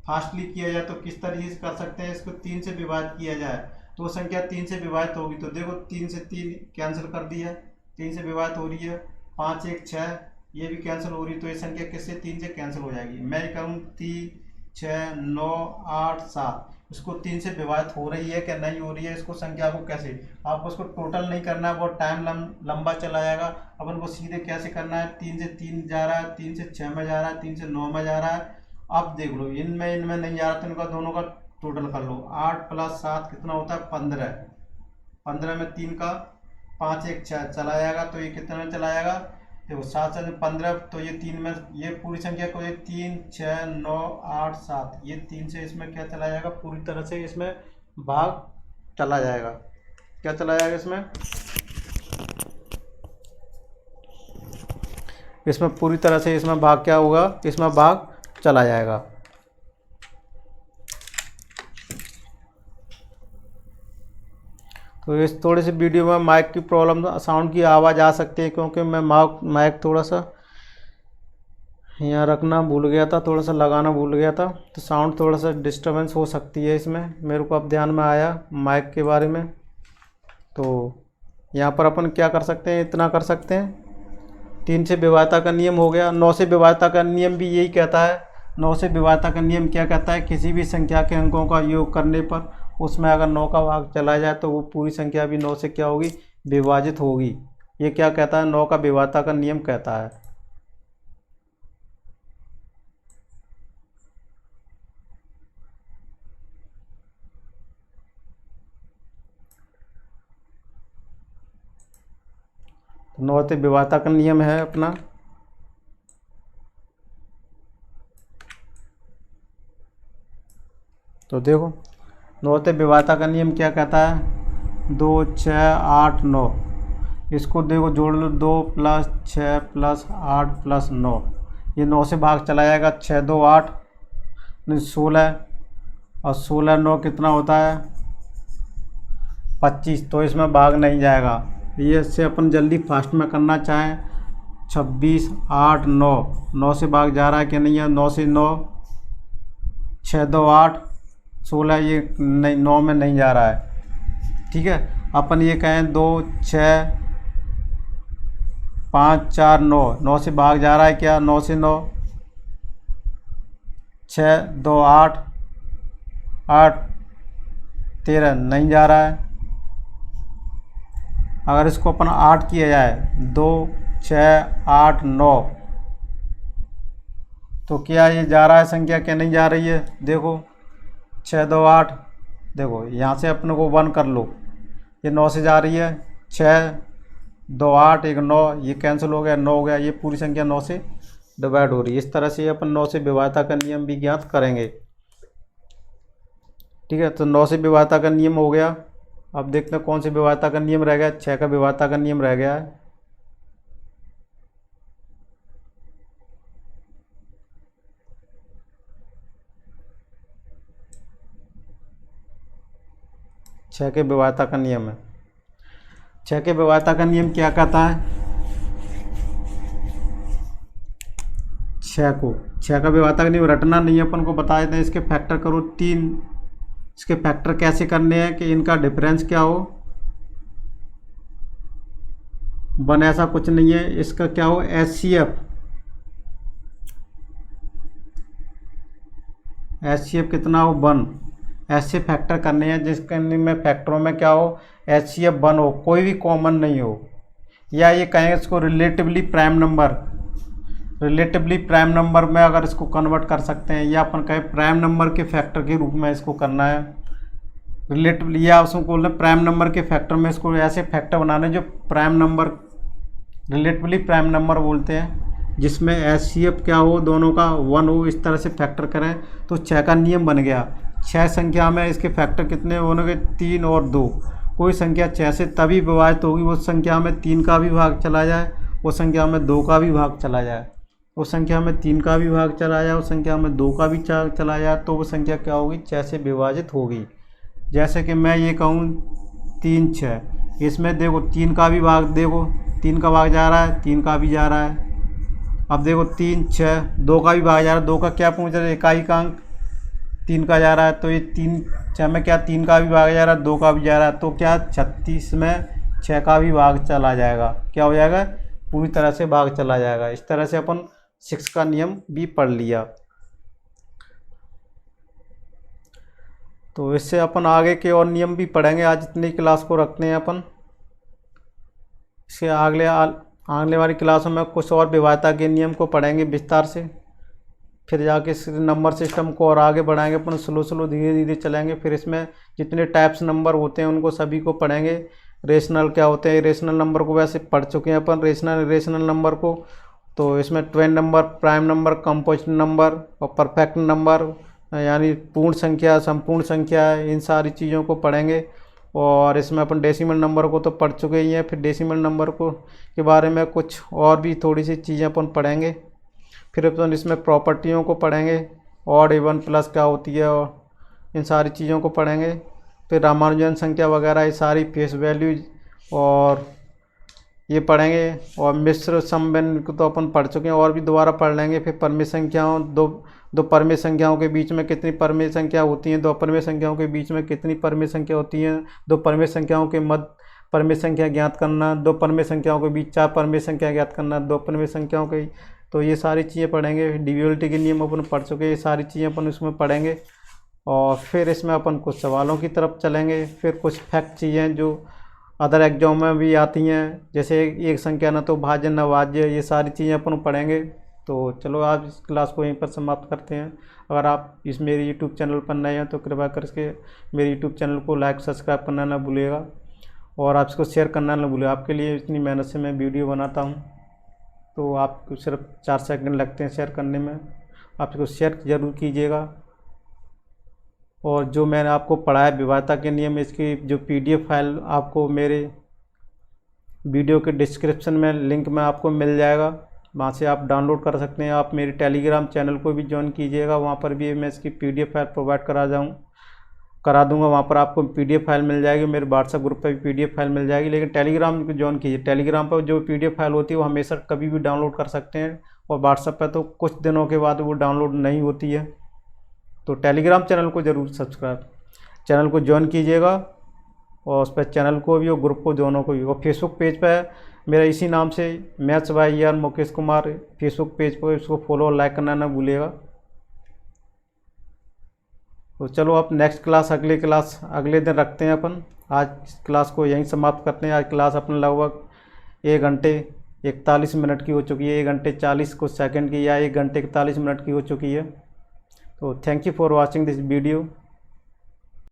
फास्टली किया जाए तो किस तरीके से कर सकते हैं, इसको 3 से विभाजित किया जाए तो संख्या 3 से विभाजित होगी। तो देखो 3 से 3 कैंसिल कर दिया, 3 से विभाजित हो रही है, 5 1 6, ये भी कैंसिल हो रही है, तो ये संख्या किससे, 3 से कैंसिल हो जाएगी। मैं करूँ 3 6 9 8 7, इसको 3 से विभाजित हो रही है क्या नहीं हो रही है, इसको संख्या को कैसे, आपको उसको टोटल नहीं करना है, बहुत टाइम लंबा चला जाएगा। अपन को सीधे कैसे करना है, 3 से 3 जा रहा है, 3 से 6 में जा रहा है, 3 से 9 में जा रहा है। अब देख लो इनमें नहीं जा रहा तो इनका दोनों का टोटल कर लो, 8 + 7 कितना होता है, 15, 15 में 3 का 5 1 6 चला जाएगा, तो ये कितने में चला जाएगा, देखो 7 से 15, तो ये 3 में, ये पूरी संख्या को, ये 3 6 9 8 7, ये 3 से इसमें क्या चला जाएगा, पूरी तरह से इसमें भाग चला जाएगा। क्या चला जाएगा इसमें पूरी तरह से इसमें भाग क्या होगा, इसमें भाग चला जाएगा। तो इस थोड़ी सी वीडियो में माइक की प्रॉब्लम, साउंड की आवाज़ आ सकती है क्योंकि मैं माइक थोड़ा सा यहाँ रखना भूल गया था, थोड़ा सा लगाना भूल गया था, तो साउंड थोड़ा सा डिस्टर्बेंस हो सकती है इसमें, मेरे को अब ध्यान में आया माइक के बारे में। तो यहाँ पर अपन क्या कर सकते हैं, इतना कर सकते हैं, 3 से विभाज्यता का नियम हो गया। 9 से विभाज्यता का नियम भी यही कहता है। 9 से विभाज्यता का नियम क्या कहता है, किसी भी संख्या के अंकों का योग करने पर उसमें अगर 9 का भाग चला जाए तो वो पूरी संख्या भी 9 से क्या होगी, विभाजित होगी। ये क्या कहता है, 9 का विभाज्यता का नियम कहता है। तो 9 से विभाज्यता का नियम है अपना। तो देखो 9 से विभाज्यता का नियम क्या कहता है, 2 6 8 9, इसको देखो जोड़ लो, 2 + 6 + 8 + 9, ये 9 से भाग चला जाएगा, 6 2 8 16, और 16 9 कितना होता है, 25, तो इसमें भाग नहीं जाएगा। ये इससे अपन जल्दी फास्ट में करना चाहें, 26 8 9, 9 से भाग जा रहा है कि नहीं है, 9 से 9, 6 2 8 16, ये नहीं, 9 में नहीं जा रहा है, ठीक है। अपन ये कहें 2 6 5 4 9, 9 से भाग जा रहा है क्या, 9 से 9, 6 2 8, 8 13 नहीं जा रहा है। अगर इसको अपन 8 किया जाए, 2 6 8 9, तो क्या ये जा रहा है संख्या, क्या नहीं जा रही है, देखो 6 2 8, देखो यहाँ से अपने को 1 कर लो, ये 9 से जा रही है, 6 2 8 1 9, ये कैंसिल हो गया, 9 हो गया, ये पूरी संख्या 9 से डिवाइड हो रही है। इस तरह से अपन 9 से विभाज्यता का नियम भी ज्ञात करेंगे। ठीक है, तो 9 से विभाज्यता का नियम हो गया। अब देखते हैं कौन से विभाज्यता का नियम रह गया, 6 का विभाज्यता का नियम रह गया है। छः के विभाज्यता का नियम है। 6 के विभाज्यता का नियम क्या कहता है, 6 का विभाज्यता का नियम रटना नहीं है, अपन को बता देते हैं। इसके फैक्टर करो 3, इसके फैक्टर कैसे करने हैं कि इनका डिफरेंस क्या हो, 1 ऐसा कुछ नहीं है, इसका क्या हो HCF कितना हो 1, ऐसे फैक्टर करने हैं जिसके में फैक्टरों में क्या हो HCF 1 हो, कोई भी कॉमन नहीं हो। या ये कहेंगे इसको रिलेटिवली प्राइम नंबर में अगर इसको कन्वर्ट कर सकते हैं, या अपन कहें प्राइम नंबर के फैक्टर के रूप में इसको करना है रिलेटिवली, या उसको बोलना प्राइम नंबर के फैक्टर में इसको ऐसे फैक्टर बनाने जो prime number relatively prime number बोलते हैं, जिसमें HCF क्या हो दोनों का 1 हो। इस तरह से फैक्टर करें तो 6 का नियम बन गया। 6 संख्या में इसके फैक्टर कितने होंगे, 3 और 2। कोई संख्या 6 से तभी विभाजित होगी वो संख्या में 3 का भी भाग चला जाए, वो संख्या में 2 का भी भाग चला जाए, उस संख्या में 3 का भी भाग चला जाए, उस संख्या में 2 का भी चला जाए, तो वो संख्या क्या होगी 6 से विभाजित होगी। जैसे कि मैं ये कहूँ 3 6, इसमें देखो 3 का भी भाग, देखो 3 का भाग जा रहा है, 3 का भी जा रहा है। अब देखो 3 6, 2 का भी भाग जा रहा है, 2 का क्या पूछ रहा है, इकाई का अंक 3 का जा रहा है, तो ये 3 6 में क्या 3 का भी भाग जा रहा है, 2 का भी जा रहा है, तो क्या 36 में 6 का भी भाग चला जाएगा, क्या हो जाएगा पूरी तरह से भाग चला जाएगा। इस तरह से अपन 6 का नियम भी पढ़ लिया। तो इससे अपन आगे के और नियम भी पढ़ेंगे। आज इतनी क्लास को रखते हैं अपन, इसके आगले वाली क्लासों में कुछ और विभाज्यता के नियम को पढ़ेंगे विस्तार से, फिर जाके इस नंबर सिस्टम को और आगे बढ़ाएंगे अपन, स्लो धीरे धीरे चलेंगे। फिर इसमें जितने टाइप्स नंबर होते हैं उनको सभी को पढ़ेंगे। रेशनल क्या होते हैं, रेशनल नंबर को वैसे पढ़ चुके हैं अपन, रेशनल नंबर को। तो इसमें Twain number, prime number, composite number और परफेक्ट नंबर यानी पूर्ण संख्या, संपूर्ण संख्या, इन सारी चीज़ों को पढ़ेंगे। और इसमें अपन डेसिमल नंबर को तो पढ़ चुके ही हैं, फिर डेसिमल नंबर को के बारे में कुछ और भी थोड़ी सी चीज़ें अपन पढ़ेंगे। फिर अपन इसमें प्रॉपर्टियों को पढ़ेंगे, ऑड इवन प्लस क्या होती है, और इन सारी चीज़ों को पढ़ेंगे। फिर रामानुजन संख्या वगैरह ये सारी फेस वैल्यूज और ये पढ़ेंगे। और मिश्र समवेन को तो अपन पढ़ चुके हैं, और भी दोबारा पढ़ लेंगे। फिर परमेय संख्याओं, दो परमेय संख्याओं के बीच में कितनी परमेय संख्या होती हैं, दो परमेय संख्याओं के बीच में कितनी परमेय संख्या होती हैं, दो परमेय संख्याओं के मध्य परमेय संख्या ज्ञात करना, दो परमेय संख्याओं के बीच 4 परमेय संख्या ज्ञात करना, दो परमेय संख्याओं के, तो ये सारी चीज़ें पढ़ेंगे। डिविजिबिलिटी के नियम अपन पढ़ चुके हैं, ये सारी चीज़ें अपन इसमें पढ़ेंगे। और फिर इसमें अपन कुछ सवालों की तरफ चलेंगे। फिर कुछ फैक्ट चीज़ें जो अदर एग्जाम में भी आती हैं, जैसे एक संख्या न तो भाज्य न वाज्य, ये सारी चीज़ें अपन पढ़ेंगे। तो चलो आज इस क्लास को यहीं पर समाप्त करते हैं। अगर आप इस मेरे यूट्यूब चैनल पर नए हैं तो कृपया करके मेरे यूट्यूब चैनल को लाइक सब्सक्राइब करना ना भूलिएगा, और आप इसको शेयर करना ना भूलिएगा। आपके लिए इतनी मेहनत से मैं वीडियो बनाता हूँ, तो आपको सिर्फ 4 सेकंड लगते हैं शेयर करने में, आप इसको शेयर ज़रूर कीजिएगा। और जो मैंने आपको पढ़ाया विभाज्यता के नियम, इसकी जो PDF फाइल आपको मेरे वीडियो के डिस्क्रिप्शन में लिंक में आपको मिल जाएगा, वहाँ से आप डाउनलोड कर सकते हैं। आप मेरे टेलीग्राम चैनल को भी ज्वाइन कीजिएगा, वहाँ पर भी मैं इसकी PDF फाइल प्रोवाइड करा दूँगा। वहाँ पर आपको PDF फाइल मिल जाएगी, मेरे व्हाट्सएप ग्रुप पर भी PDF फाइल मिल जाएगी। लेकिन टेलीग्राम को ज्वाइन कीजिए, टेलीग्राम पर जो PDF फाइल होती है वो हमेशा कभी भी डाउनलोड कर सकते हैं, और व्हाट्सएप पर तो कुछ दिनों के बाद वो डाउनलोड नहीं होती है। तो टेलीग्राम चैनल को ज़रूर चैनल को ज्वाइन कीजिएगा। और उस पर चैनल को भी और ग्रुप को दोनों को भी। और फेसबुक पेज पर मेरा इसी नाम से maths by ER Mukesh Kumar Facebook page पर, इसको फॉलो और लाइक करना ना भूलिएगा। तो चलो अब नेक्स्ट क्लास अगले अगले दिन रखते हैं अपन। आज क्लास को यहीं समाप्त करते हैं। आज क्लास अपन लगभग 1 घंटे 41 मिनट की हो चुकी है, 1 घंटे 40 कुछ सेकंड की या 1 घंटे 41 मिनट की हो चुकी है। तो thank you for watching this video.